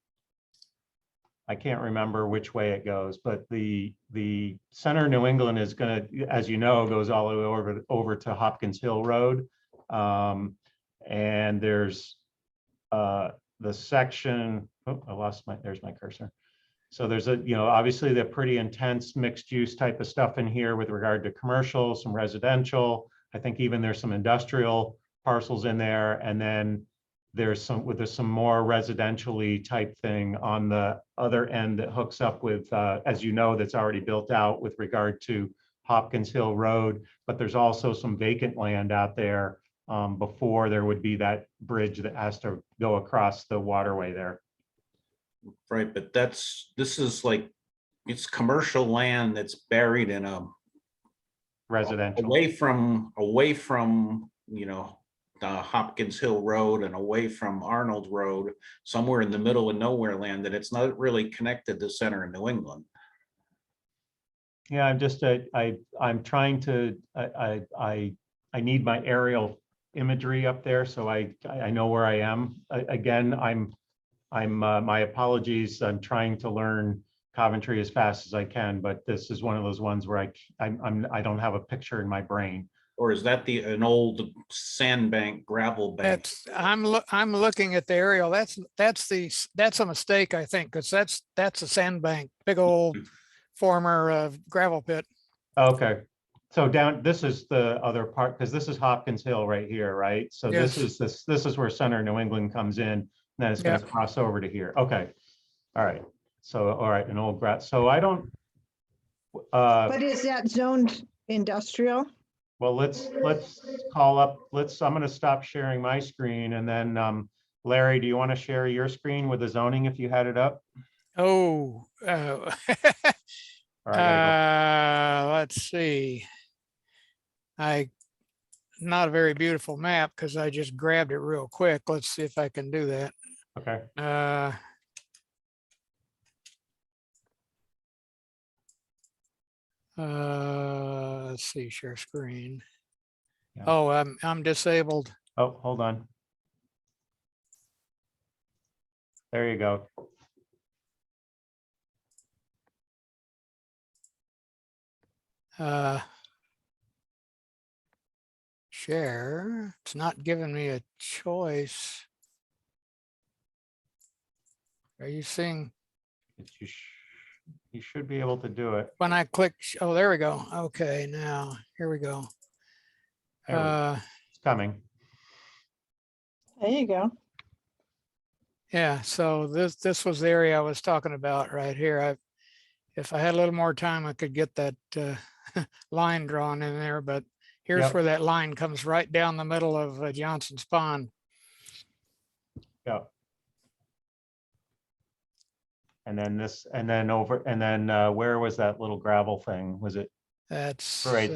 I can't remember which way it goes, but the center of New England is going to, as you know, goes all the way over to Hopkins Hill Road. And there's the section, oh, there's my cursor. So there's obviously the pretty intense mixed use type of stuff in here with regard to commercial, some residential. I think even there's some industrial parcels in there. And then there's some more residentially type thing on the other end that hooks up with, as you know, that's already built out with regard to Hopkins Hill Road. But there's also some vacant land out there before there would be that bridge that has to go across the waterway there. Right, but this is like, it's commercial land that's buried in a Residential. away from Hopkins Hill Road and away from Arnold Road, somewhere in the middle of nowhere land, that it's not really connected to center of New England. Yeah, I'm trying to, I need my aerial imagery up there so I know where I am. Again, my apologies. I'm trying to learn Coventry as fast as I can, but this is one of those ones where I don't have a picture in my brain. Or is that an old sandbank, gravel bank? I'm looking at the aerial. That's a mistake, I think, because that's a sandbank, big old former gravel pit. Okay, so this is the other part, because this is Hopkins Hill right here, right? So Yes. this is where center New England comes in, and then it's going to cross over to here. Okay, all right. So all right, an old grass. So I don't. But is that zoned industrial? Well, let's call up. I'm going to stop sharing my screen, and then Larry, do you want to share your screen with the zoning if you had it up? Oh, All right, let's see. Not a very beautiful map because I just grabbed it real quick. Let's see if I can do that. okay. Let's see, share screen. Yeah. Oh, I'm disabled. Oh, hold on. There you go. Share. It's not giving me a choice. Are you seeing? You should be able to do it. When I click, oh, there we go. Okay, now here we go. There we go. It's coming. There you go. Yeah, so this was the area I was talking about right here. If I had a little more time, I could get that line drawn in there, but here's Yep. where that line comes right down the middle of Johnson's Pond. Yeah. And then this, and then over, and then where was that little gravel thing? Was it, That's Right.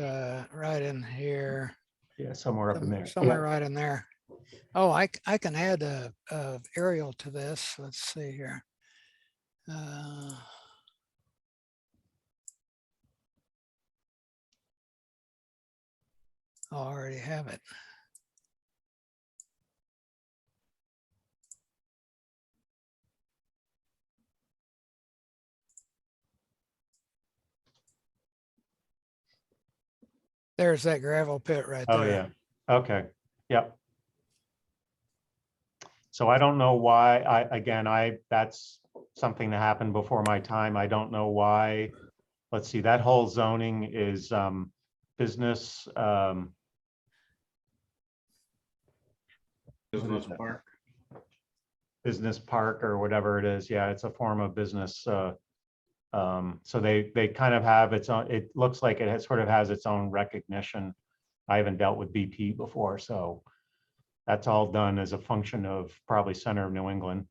right in here, yeah, somewhere up in there? somewhere right in there. Oh, I can add a aerial to this. Let's see here. I already have it. There's that gravel pit right Oh, there. yeah. Okay. Yep. So I don't know why, that's something that happened before my time. I don't know why. Let's see, that whole zoning is business, Business park. business park or whatever it is. Yeah, it's a form of business. So they kind of have its own, it looks like it sort of has its own recognition. I haven't dealt with BP before, so that's all done as a function of probably center of New England.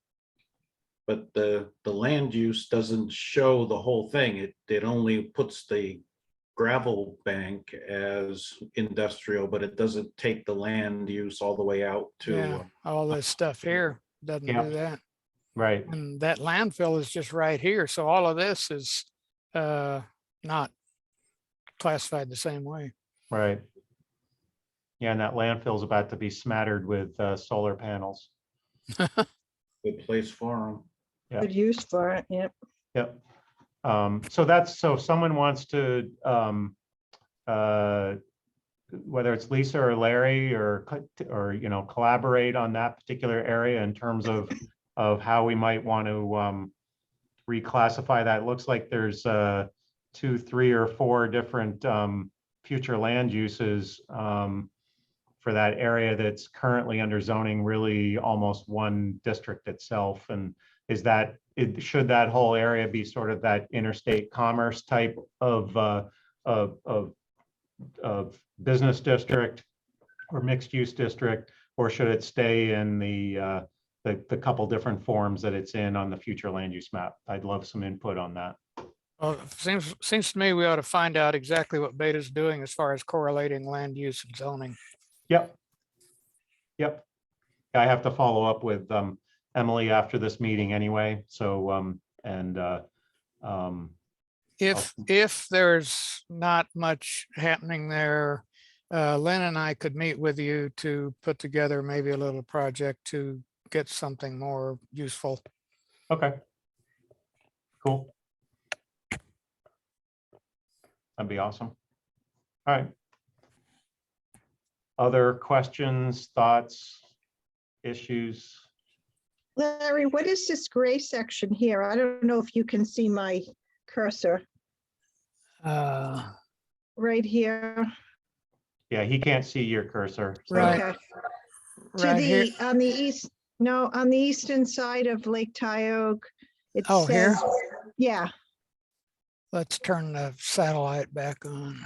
But the land use doesn't show the whole thing. It only puts the gravel bank as industrial, but it doesn't take the land use all the way out Yeah, to. all this stuff here doesn't Yeah. do that. Right, And that landfill is just right here. So all of this is not classified the same way. right. Yeah, and that landfill's about to be smattered with solar panels. Good place for them. Yeah. Good use for it, yep. Yep. So if someone wants to, whether it's Lisa or Larry or, collaborate on that particular area in terms of how we might want to reclassify that. It looks like there's 2, 3, or 4 different future land uses for that area that's currently under zoning, really almost one district itself. And should that whole area be sort of that interstate commerce type of business district or mixed use district, or should it stay in the couple different forms that it's in on the future land use map? I'd love some input on that. Well, it seems to me we ought to find out exactly what Beta's doing as far as correlating land use and zoning. Yep. Yep. I have to follow up with Emily after this meeting anyway. So, If there's not much happening there, Lynn and I could meet with you to put together maybe a little project to get something more useful. okay. Cool. That'd be awesome. All right. Other questions, thoughts, issues? Larry, what is this gray section here? I don't know if you can see my cursor right here. Yeah, he can't see your cursor. so- Right. Okay. To Right here. the, on the east, no, on the eastern side of Lake Tioga. It Oh, here? says, yeah, Let's turn the satellite back on.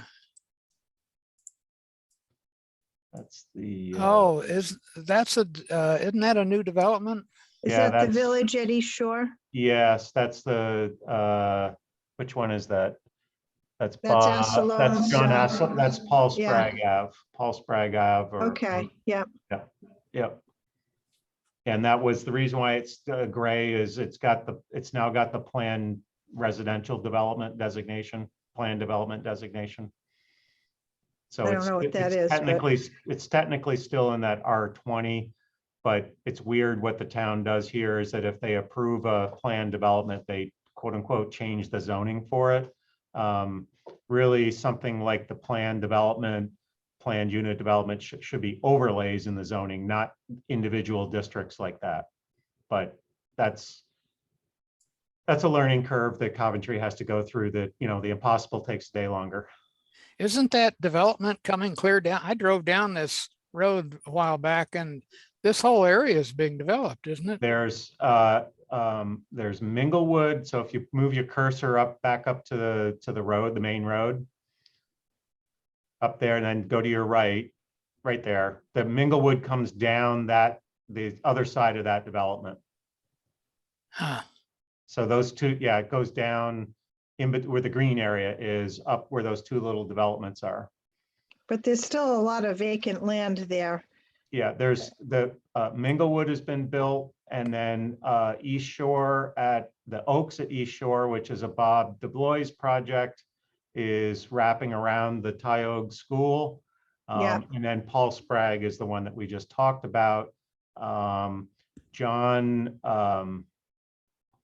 That's the. Oh, isn't that a new development? is Yeah, that the that's- village at East Shore? Yes, that's the, which one is that? That's That's Bob, Asselon's, that's John Assel, that's Paul yeah. Sprague Ave, Paul Sprague Ave. Okay, yeah, Yep. And that was the reason why it's gray is it's now got the planned residential development designation, planned development designation. So I don't know what that is, but- it's technically still in that R20, but it's weird what the town does here is that if they approve a planned development, they quote unquote change the zoning for it. Really something like the planned unit development should be overlays in the zoning, not individual districts like that. But that's a learning curve that Coventry has to go through that, the impossible takes a day longer. Isn't that development coming clear down? I drove down this road a while back and this whole area is being developed, isn't it? There's Minglewood. So if you move your cursor back up to the road, the main road, up there, and then go to your right there, the Minglewood comes down the other side of that development. Huh. So those two, yeah, it goes down where the green area is, up where those two little developments are. But there's still a lot of vacant land there. Yeah, there's the Minglewood has been built, and then East Shore at the Oaks at East Shore, which is a Bob DeBlois project, is wrapping around the Tioga School. Yeah. And then Paul Sprague is the one that we just talked about. John,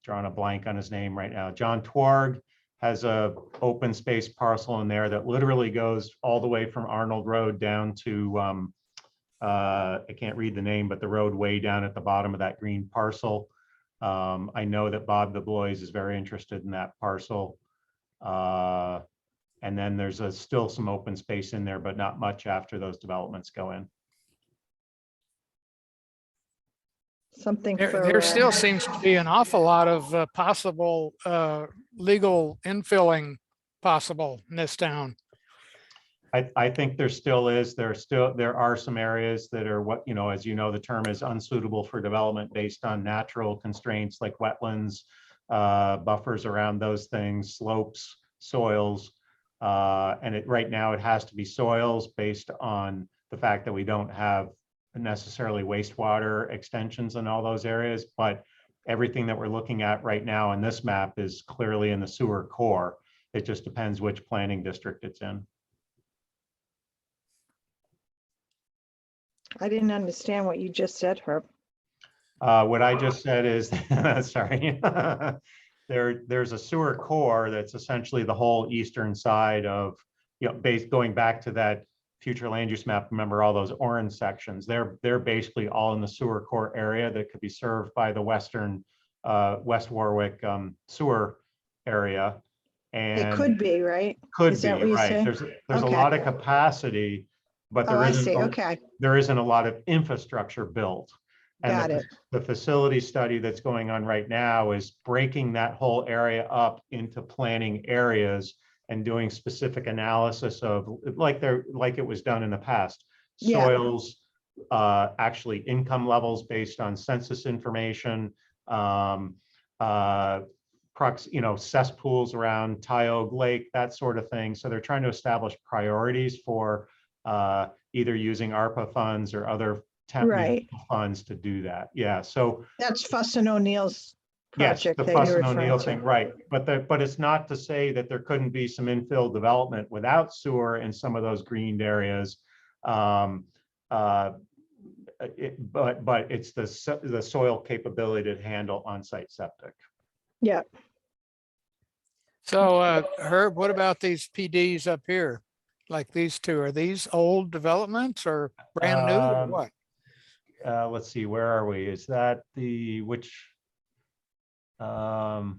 drawing a blank on his name right now. John Twarg has a open space parcel in there that literally goes all the way from Arnold Road down to I can't read the name, but the road way down at the bottom of that green parcel. I know that Bob DeBlois is very interested in that parcel. And then there's still some open space in there, but not much after those developments go in. Something There, for. there still seems to be an awful lot of possible legal infilling possible in this town. I think there still is. There are some areas that are what, as you know, the term is unsuitable for development based on natural constraints like wetlands, buffers around those things, slopes, soils. And right now it has to be soils based on the fact that we don't have necessarily wastewater extensions in all those areas, but everything that we're looking at right now in this map is clearly in the sewer core. It just depends which planning district it's in. I didn't understand what you just said, Herb. What I just said is, sorry, there's a sewer core that's essentially the whole eastern side of, going back to that future land use map. Remember all those orange sections? They're basically all in the sewer core area that could be served by the western West Warwick sewer area. And It could be, right? could Is be, that what you right. say? There's a Okay. lot of capacity, but Oh, I see. Okay, there isn't a lot of infrastructure built. And got it. the facility study that's going on right now is breaking that whole area up into planning areas and doing specific analysis of like it was done in the past. Yeah. Soils, actually income levels based on census information, cesspools around Tioga Lake, that sort of thing. So they're trying to establish priorities for either using ARPA funds or other Right. funds to do that. Yeah, so That's Fuss and O'Neill's yes, project the that Fuss you're and O'Neill referring thing, to. right. But it's not to say that there couldn't be some infill development without sewer in some of those greened areas. But it's the soil capability to handle on-site septic. Yeah, So Herb, what about these PDs up here? Like these two, are these old developments or brand new or what? Let's see, where are we? Is that which? That's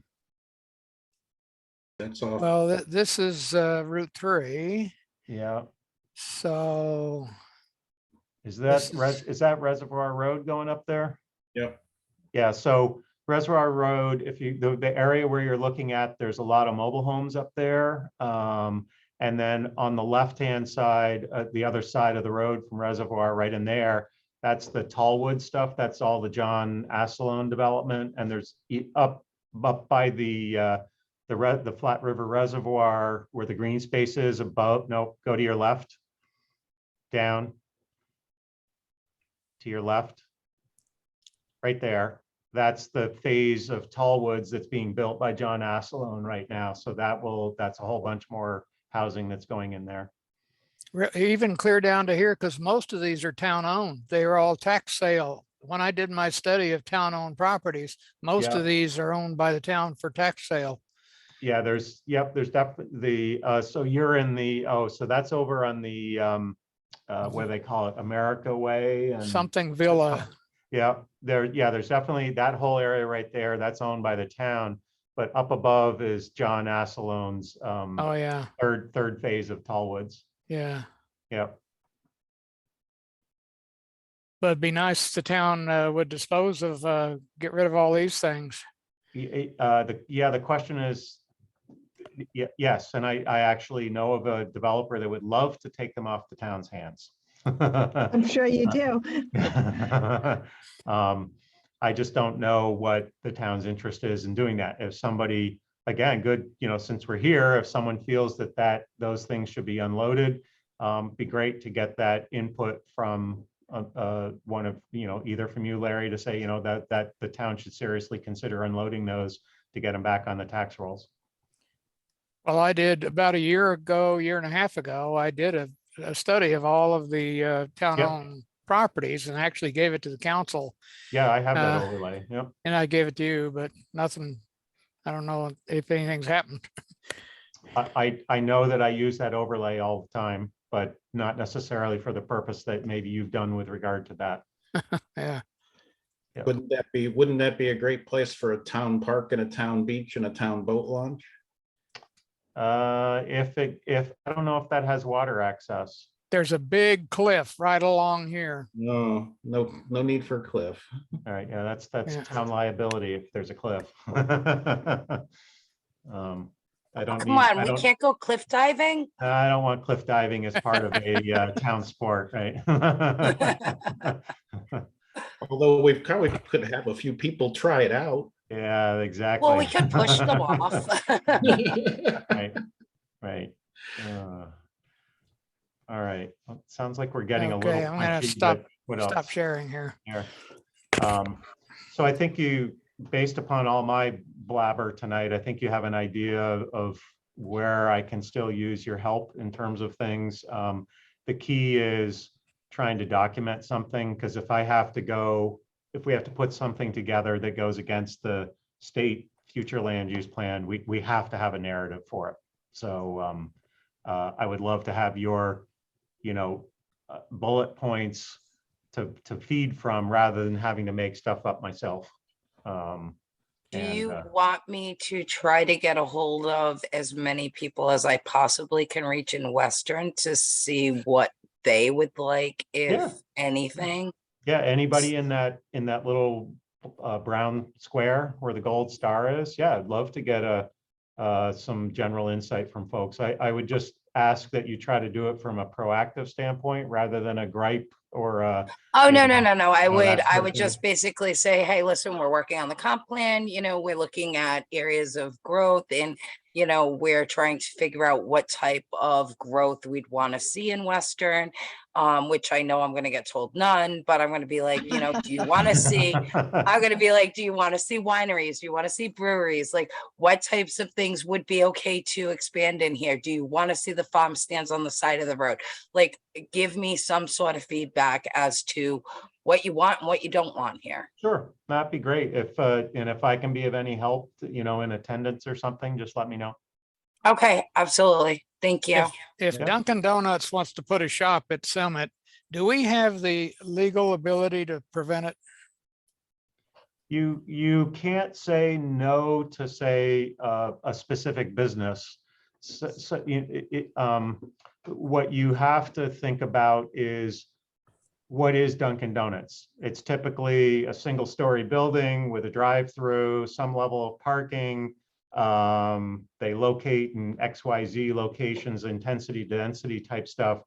all. Well, this is Route 3. Yeah, So is that This is that Reservoir Road going up there? Yep. Yeah, so Reservoir Road, if you, the area where you're looking at, there's a lot of mobile homes up there. And then on the left-hand side, the other side of the road from Reservoir, right in there, that's the Tallwood stuff. That's all the John Asselone development. And there's up by the Flat River Reservoir where the green space is above. No, go to your left. Down to your left. Right there. That's the phase of Tallwoods that's being built by John Asselone right now. So that's a whole bunch more housing that's going in there. even clear down to here, because most of these are town owned. They are all tax sale. When I did my study of town owned properties, most Yeah. of these are owned by the town for tax sale. Yeah, there's definitely so you're in so that's over on the what do they call it, America Way and Something Villa. yeah, there's definitely that whole area right there that's owned by the town, but up above is John Asselone's Oh, yeah. third phase of Tallwoods. Yeah. Yep. But it'd be nice if the town would dispose of, get rid of all these things. The question is, yes, and I actually know of a developer that would love to take them off the town's hands. I'm sure you do. I just don't know what the town's interest is in doing that. If somebody, again, good, since we're here, if someone feels that those things should be unloaded, be great to get that input from one of, either from you, Larry, to say, that the town should seriously consider unloading those to get them back on the tax rolls. Well, I did about a year and a half ago, I did a study of all of the town-owned properties and actually gave it to the council. Yeah, I have that overlay. Yep. And I gave it to you, but nothing, I don't know if anything's happened. I know that I use that overlay all the time, but not necessarily for the purpose that maybe you've done with regard to that. Yeah. Yeah. Wouldn't that be a great place for a town park and a town beach and a town boat launch? If I don't know if that has water access. There's a big cliff right along here. No need for a cliff. All right, yeah, that's Yeah. town liability if there's a cliff. I don't Come need, on, we can't go cliff diving? I don't want cliff diving as part of a town sport, right? Although we probably could have a few people try it out. Yeah, exactly. Well, we could push them off. Right. All right. Well, sounds like we're getting a little. Okay, I'm gonna punchy, stop but what else? sharing here. Here. So I think based upon all my blabber tonight, I think you have an idea of where I can still use your help in terms of things. The key is trying to document something, because if we have to put something together that goes against the state future land use plan, we have to have a narrative for it. So I would love to have your, bullet points to feed from rather than having to make stuff up myself. Do you want me to try to get a hold of as many people as I possibly can reach in Western to see what they would like, if anything? Yeah, anybody in that little brown square where the gold star is, yeah, I'd love to get some general insight from folks. I would just ask that you try to do it from a proactive standpoint rather than a gripe or Oh, no. I that would sort of just basically say, hey, listen, we're working on the comp plan, we're looking at areas of growth, and we're trying to figure out what type of growth we'd want to see in Western, which I know I'm going to get told none, but I'm going to be like, do you want to see, I'm going to be like, do you want to see wineries? Do you want to see breweries? Like, what types of things would be okay to expand in here? Do you want to see the farm stands on the side of the road? Like, give me some sort of feedback as to what you want and what you don't want here. Sure, that'd be great. If I can be of any help, in attendance or something, just let me know. Okay, absolutely. Thank you. If Yeah. Dunkin' Donuts wants to put a shop at Summit, do we have the legal ability to prevent it? You can't say no to say a specific business. What you have to think about is, what is Dunkin' Donuts? It's typically a single-story building with a drive-through, some level of parking. They locate in XYZ locations, intensity, density type stuff.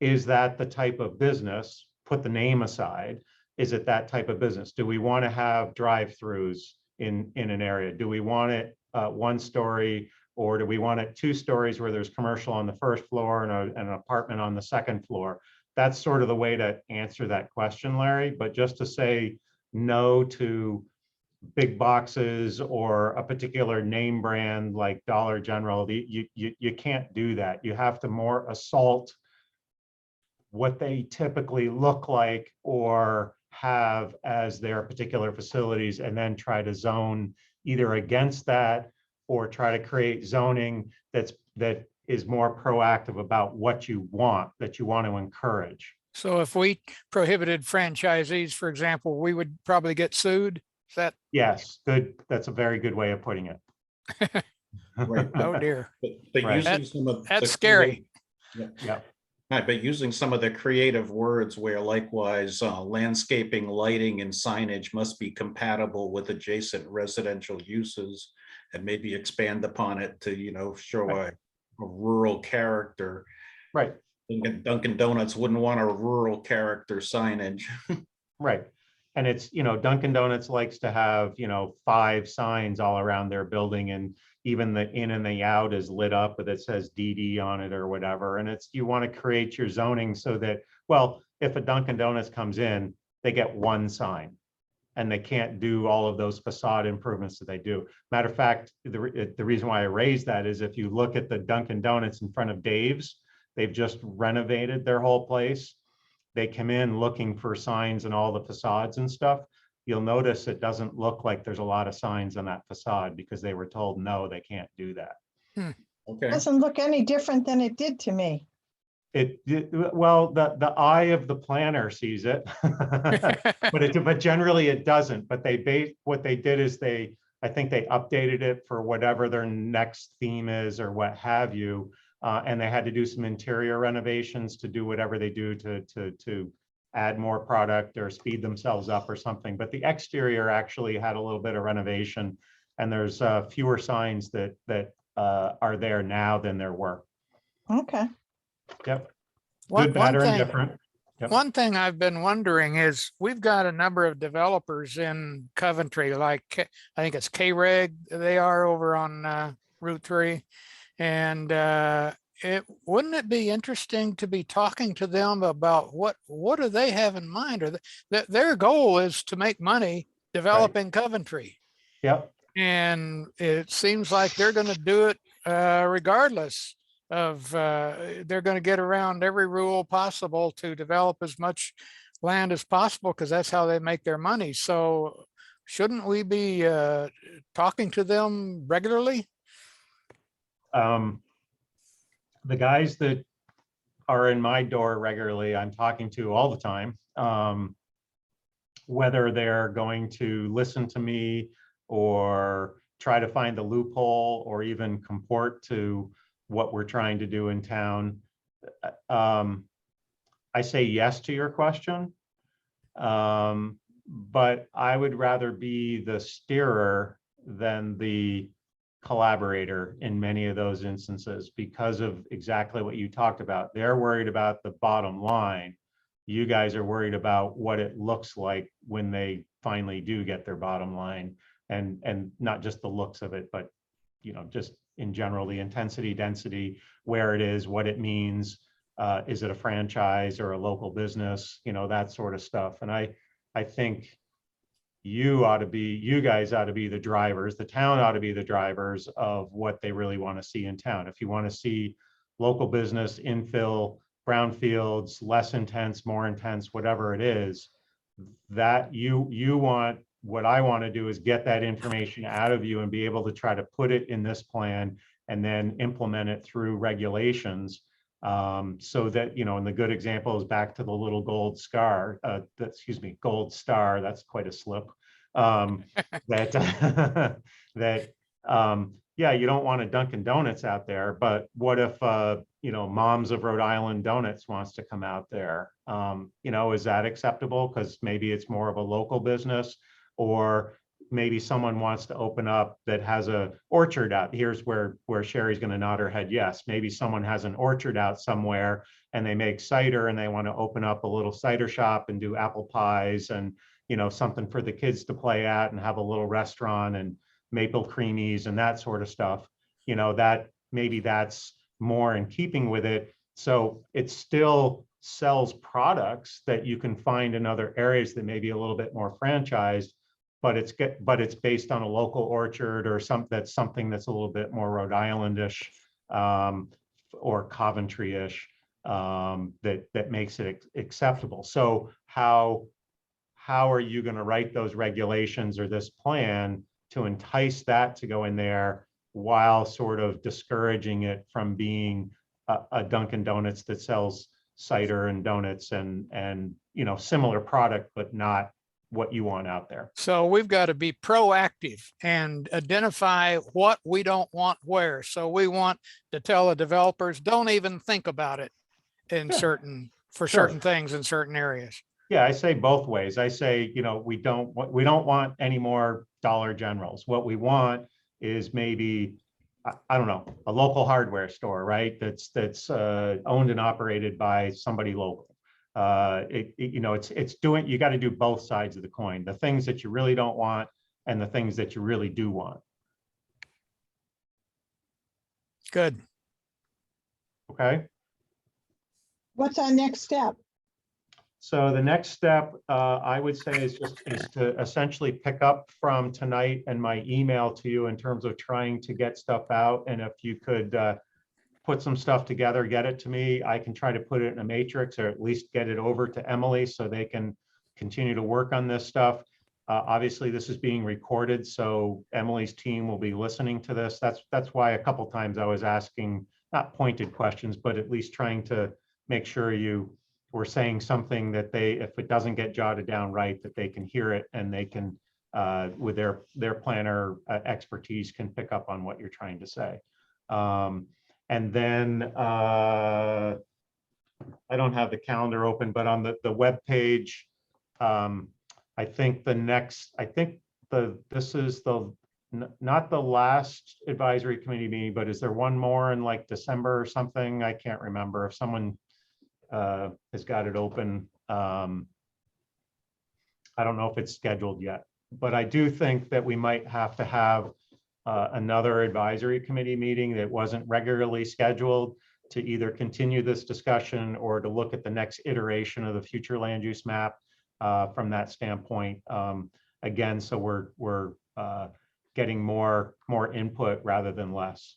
Is that the type of business? Put the name aside. Is it that type of business? Do we want to have drive-throughs in an area? Do we want it one story, or do we want it 2 stories where there's commercial on the first floor and an apartment on the second floor? That's sort of the way to answer that question, Larry. But just to say no to big boxes or a particular name brand like Dollar General, you can't do that. You have to more assault what they typically look like or have as their particular facilities, and then try to zone either against that or try to create zoning that is more proactive about what you want to encourage. So if we prohibited franchisees, for example, we would probably get sued. Is that, Yes, good. That's a very good way of putting it. Right. oh dear, But Right. using some of that's the scary. Yeah. Right, but using some of the creative words where likewise landscaping, lighting and signage must be compatible with adjacent residential uses and maybe expand upon it to, show a rural character. Right, Dunkin' Donuts wouldn't want a rural character signage. right. And it's, Dunkin' Donuts likes to have, 5 signs all around their building, and even the in and the out is lit up, but it says DD on it or whatever. And it's, you want to create your zoning so that, well, if a Dunkin' Donuts comes in, they get 1 sign and they can't do all of those facade improvements that they do. Matter of fact, the reason why I raised that is if you look at the Dunkin' Donuts in front of Dave's, they've just renovated their whole place. They come in looking for signs and all the facades and stuff. You'll notice it doesn't look like there's a lot of signs on that facade because they were told, no, they can't do that. Okay. Doesn't look any different than it did to me. Well, the eye of the planner sees it, but generally it doesn't. But what they did is I think they updated it for whatever their next theme is or what have you. And they had to do some interior renovations to do whatever they do to add more product or speed themselves up or something. But the exterior actually had a little bit of renovation, and there's fewer signs that are there now than there were. Okay. Yep. One- Good, better, one and thing- different. Yep. One thing I've been wondering is we've got a number of developers in Coventry, like I think it's K-Reg, they are over on Route 3. And wouldn't it be interesting to be talking to them about what do they have in mind? Or their goal is to make money developing Coventry. Yep. And it seems like they're going to do it regardless of, they're going to get around every rule possible to develop as much land as possible because that's how they make their money. So shouldn't we be talking to them regularly? The guys that are in my door regularly, I'm talking to all the time. Whether they're going to listen to me or try to find a loophole or even comport to what we're trying to do in town. I say yes to your question, but I would rather be the steerer than the collaborator in many of those instances because of exactly what you talked about. They're worried about the bottom line. You guys are worried about what it looks like when they finally do get their bottom line, and not just the looks of it, but just in general, the intensity, density, where it is, what it means. Is it a franchise or a local business? That sort of stuff. And I think you guys ought to be the drivers. The town ought to be the drivers of what they really want to see in town. If you want to see local business, infill, brownfields, less intense, more intense, whatever it is, that you want, what I want to do is get that information out of you and be able to try to put it in this plan and then implement it through regulations. So that, and the good example is back to the little gold star, gold star, that's quite a slip. Yeah, you don't want a Dunkin' Donuts out there, but what if, Moms of Rhode Island Donuts wants to come out there? Is that acceptable? Because maybe it's more of a local business, or maybe someone wants to open up that has a orchard out. Here's where Sherry's going to nod her head. Yes, maybe someone has an orchard out somewhere and they make cider and they want to open up a little cider shop and do apple pies and, something for the kids to play at and have a little restaurant and maple creamies and that sort of stuff. That maybe that's more in keeping with it. So it still sells products that you can find in other areas that may be a little bit more franchised, but it's based on a local orchard or something that's a little bit more Rhode Islandish or Coventry-ish that makes it acceptable. So how are you going to write those regulations or this plan to entice that to go in there while sort of discouraging it from being a Dunkin' Donuts that sells cider and donuts and similar product, but not what you want out there? So we've got to be proactive and identify what we don't want where. So we want to tell the developers, don't even think about it. in Yeah, for sure. certain things in certain areas. Yeah, I say both ways. I say, you know, we don't want any more Dollar Generals. What we want is maybe, I don't know, a local hardware store, right? That's owned and operated by somebody local. You know, it's doing, you got to do both sides of the coin, the things that you really don't want and the things that you really do want. Good. Okay. What's our next step? So the next step, I would say, is to essentially pick up from tonight and my email to you in terms of trying to get stuff out. And if you could put some stuff together, get it to me, I can try to put it in a matrix, or at least get it over to Emily so they can continue to work on this stuff. Obviously, this is being recorded, so Emily's team will be listening to this. That's why a couple times I was asking, not pointed questions, but at least trying to make sure you were saying something that they, if it doesn't get jotted down right, that they can hear it and they can, with their planner expertise, can pick up on what you're trying to say. And then I don't have the calendar open, but on the web page, I think this is not the last advisory committee meeting, but is there one more in like December or something? I can't remember. If someone has got it open. I don't know if it's scheduled yet, but I do think that we might have to have another advisory committee meeting that wasn't regularly scheduled to either continue this discussion or to look at the next iteration of the future land use map from that standpoint. Again, so we're getting more input rather than less.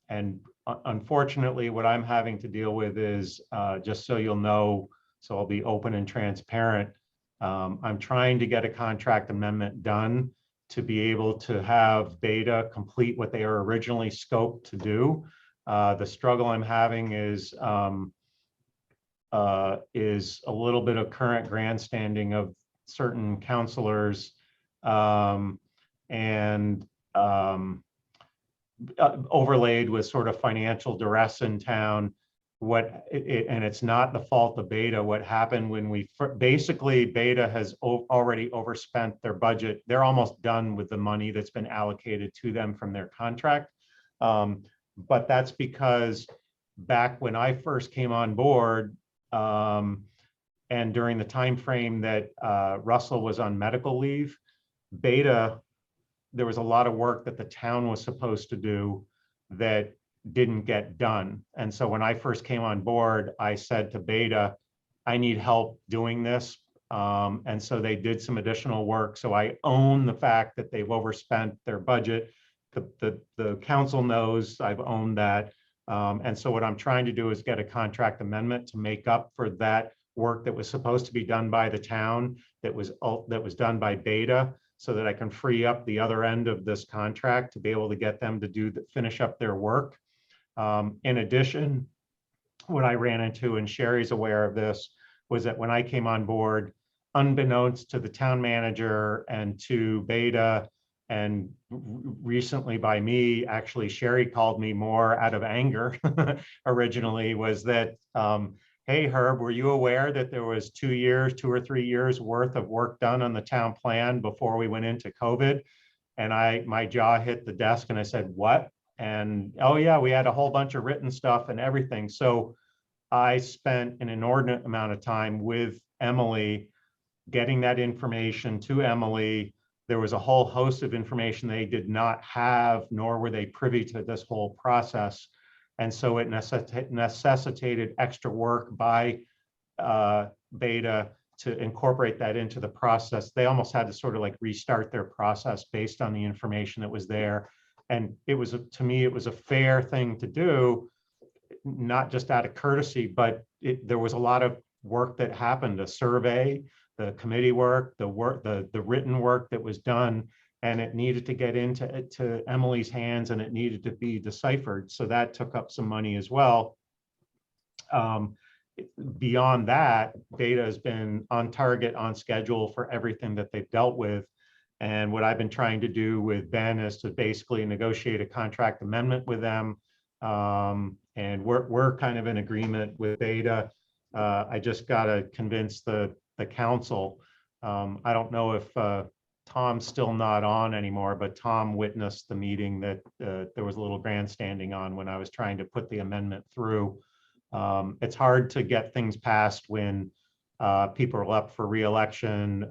And unfortunately, what I'm having to deal with is, just so you'll know, so I'll be open and transparent, I'm trying to get a contract amendment done to be able to have Beta complete what they are originally scoped to do. The struggle I'm having is a little bit of current grandstanding of certain counselors overlaid with sort of financial duress in town. And it's not the fault of Beta. What happened when basically Beta has already overspent their budget. They're almost done with the money that's been allocated to them from their contract. But that's because back when I first came on board, and during the time frame that Russell was on medical leave, Beta, there was a lot of work that the town was supposed to do that didn't get done. And so when I first came on board, I said to Beta, I need help doing this. And so they did some additional work. So I own the fact that they've overspent their budget. The council knows I've owned that. And so what I'm trying to do is get a contract amendment to make up for that work that was supposed to be done by the town that was done by Beta, so that I can free up the other end of this contract to be able to get them to finish up their work. In addition, what I ran into, and Sherry's aware of this, was that when I came on board, unbeknownst to the town manager and to Beta, and recently by me, actually Sherry called me more out of anger originally, was that, hey, Herb, were you aware that there was 2 or 3 years worth of work done on the town plan before we went into COVID? And my jaw hit the desk and I said, what? And, oh yeah, we had a whole bunch of written stuff and everything. So I spent an inordinate amount of time with Emily, getting that information to Emily. There was a whole host of information they did not have, nor were they privy to this whole process. And so it necessitated extra work by Beta to incorporate that into the process. They almost had to sort of like restart their process based on the information that was there. And it was, to me, it was a fair thing to do, not just out of courtesy, but there was a lot of work that happened, a survey, the committee work, the written work that was done, and it needed to get into Emily's hands and it needed to be deciphered. So that took up some money as well. Beyond that, Beta has been on target, on schedule for everything that they've dealt with. And what I've been trying to do with Ben is to basically negotiate a contract amendment with them And we're kind of in agreement with Beta. I just gotta convince the council. I don't know if Tom's still not on anymore, but Tom witnessed the meeting that there was a little grandstanding on when I was trying to put the amendment through. It's hard to get things passed when people are up for reelection,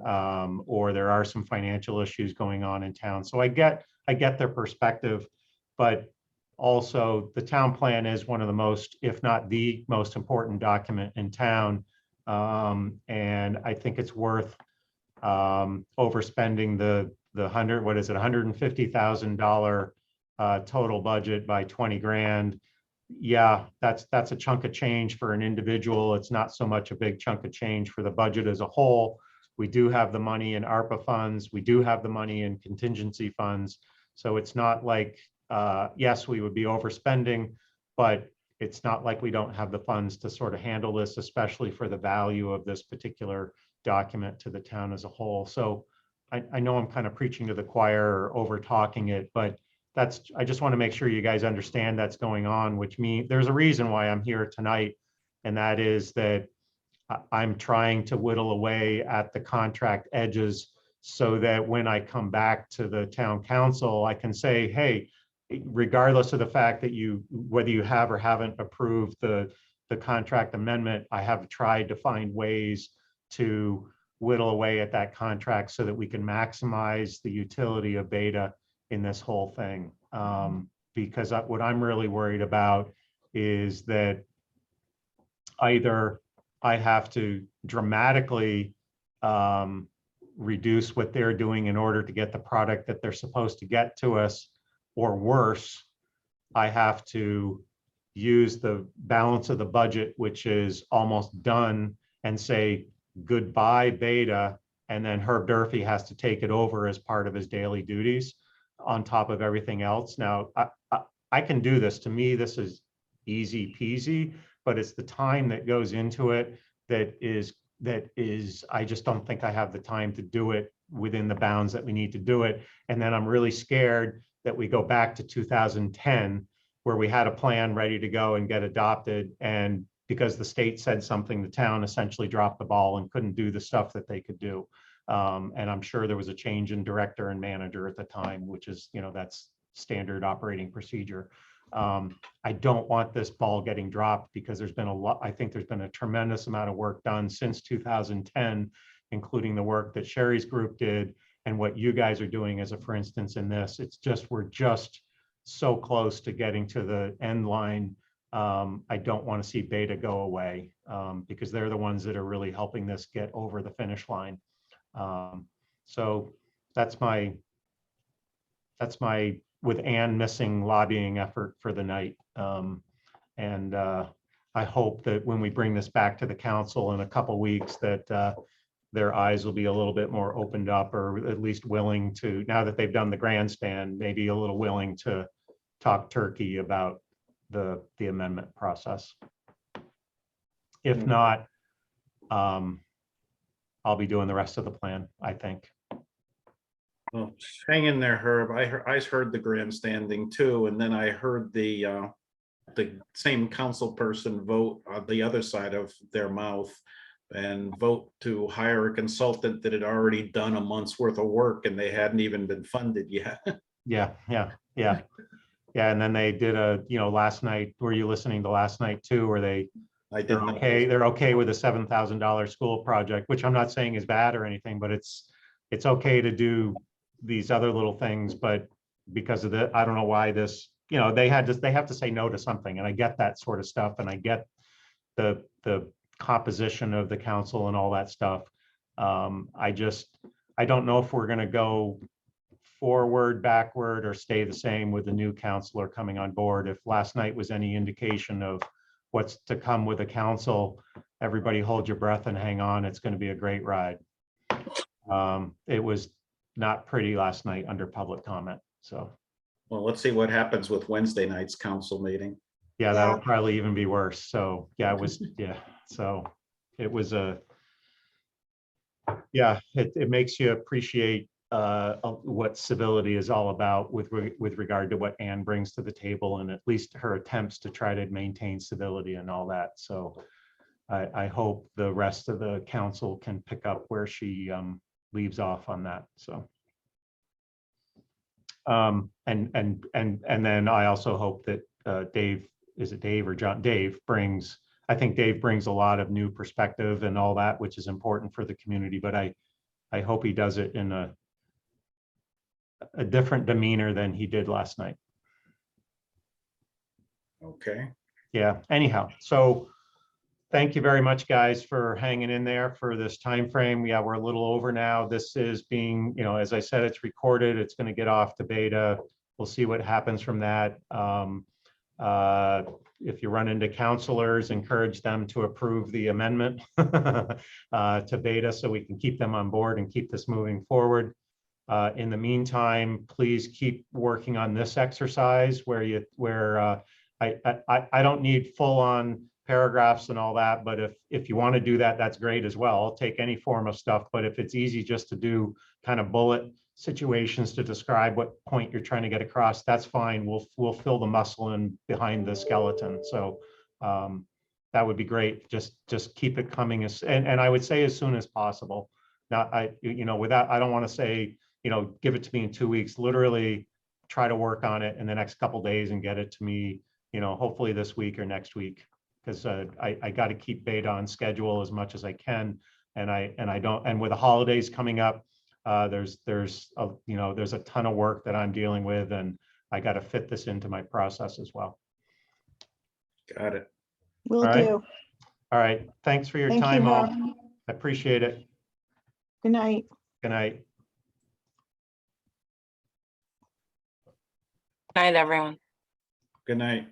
or there are some financial issues going on in town. So I get their perspective, but also the town plan is one of the most, if not the most important document in town. And I think it's worth overspending the $150,000 total budget by 20 grand. Yeah, that's a chunk of change for an individual. It's not so much a big chunk of change for the budget as a whole. We do have the money in ARPA funds. We do have the money in contingency funds. So it's not like, yes, we would be overspending, but it's not like we don't have the funds to sort of handle this, especially for the value of this particular document to the town as a whole. So I know I'm kind of preaching to the choir or over talking it, but I just want to make sure you guys understand that's going on, which means there's a reason why I'm here tonight. And that is that I'm trying to whittle away at the contract edges so that when I come back to the town council, I can say, hey, regardless of the fact that whether you have or haven't approved the contract amendment, I have tried to find ways to whittle away at that contract so that we can maximize the utility of Beta in this whole thing. Because what I'm really worried about is that either I have to dramatically reduce what they're doing in order to get the product that they're supposed to get to us, or worse, I have to use the balance of the budget, which is almost done, and say goodbye Beta, and then Herb Durfee has to take it over as part of his daily duties on top of everything else. Now, I can do this. To me, this is easy peasy, but it's the time that goes into it that is, I just don't think I have the time to do it within the bounds that we need to do it. And then I'm really scared that we go back to 2010, where we had a plan ready to go and get adopted. And because the state said something, the town essentially dropped the ball and couldn't do the stuff that they could do. And I'm sure there was a change in director and manager at the time, which is, that's standard operating procedure. I don't want this ball getting dropped because there's been I think there's been a tremendous amount of work done since 2010, including the work that Sherry's group did and what you guys are doing as a, for instance, in this. It's just, we're just so close to getting to the end line. I don't want to see Beta go away because they're the ones that are really helping this get over the finish line. So that's my, with Ann missing, lobbying effort for the night. And I hope that when we bring this back to the council in a couple weeks, that their eyes will be a little bit more opened up, or at least willing to, now that they've done the grandstand, maybe a little willing to talk turkey about the amendment process. If not, I'll be doing the rest of the plan, I think. Well, hang in there, Herb. I heard the grandstanding too, and then I heard the same council person vote on the other side of their mouth and vote to hire a consultant that had already done a month's worth of work and they hadn't even been funded yet. Yeah. And then they did last night, were you listening to last night too, where they're okay with a $7,000 school project, which I'm not saying is bad or anything, but it's okay to do these other little things, but because of I don't know why this, they have to say no to something. And I get that sort of stuff. And I get the composition of the council and all that stuff. I don't know if we're going to go forward, backward, or stay the same with the new counselor coming on board. If last night was any indication of what's to come with the council, everybody hold your breath and hang on. It's going to be a great ride. It was not pretty last night under public comment. So, well, let's see what happens with Wednesday night's council meeting. Yeah, that'll probably even be worse. So yeah, it was, so it was it makes you appreciate what civility is all about with regard to what Anne brings to the table, and at least her attempts to try to maintain civility and all that. So I hope the rest of the council can pick up where she leaves off on that. So. And then I also hope that Dave, is it Dave or John? Dave brings, I think Dave brings a lot of new perspective and all that, which is important for the community, but I hope he does it in a different demeanor than he did last night. Okay. Yeah, anyhow, so thank you very much, guys, for hanging in there for this time frame. Yeah, we're a little over now. This is being, you know, as I said, it's recorded. It's going to get off to beta. We'll see what happens from that. If you run into counselors, encourage them to approve the amendment to beta so we can keep them on board and keep this moving forward. In the meantime, please keep working on this exercise where I don't need full-on paragraphs and all that, but if you want to do that, that's great as well. I'll take any form of stuff, but if it's easy just to do kind of bullet situations to describe what point you're trying to get across, that's fine. We'll fill the muscle in behind the skeleton. So that would be great. Just keep it coming and I would say as soon as possible. Now I don't want to say, give it to me in 2 weeks. Literally try to work on it in the next couple of days and get it to me, hopefully this week or next week. Because I got to keep beta on schedule as much as I can, and with the holidays coming up, there's a ton of work that I'm dealing with, and I got to fit this into my process as well. Got it. Will All right. do. All right, thanks for your Thank you, time, all. Norm. I appreciate it. Good night. Good night. Night, everyone. Good night.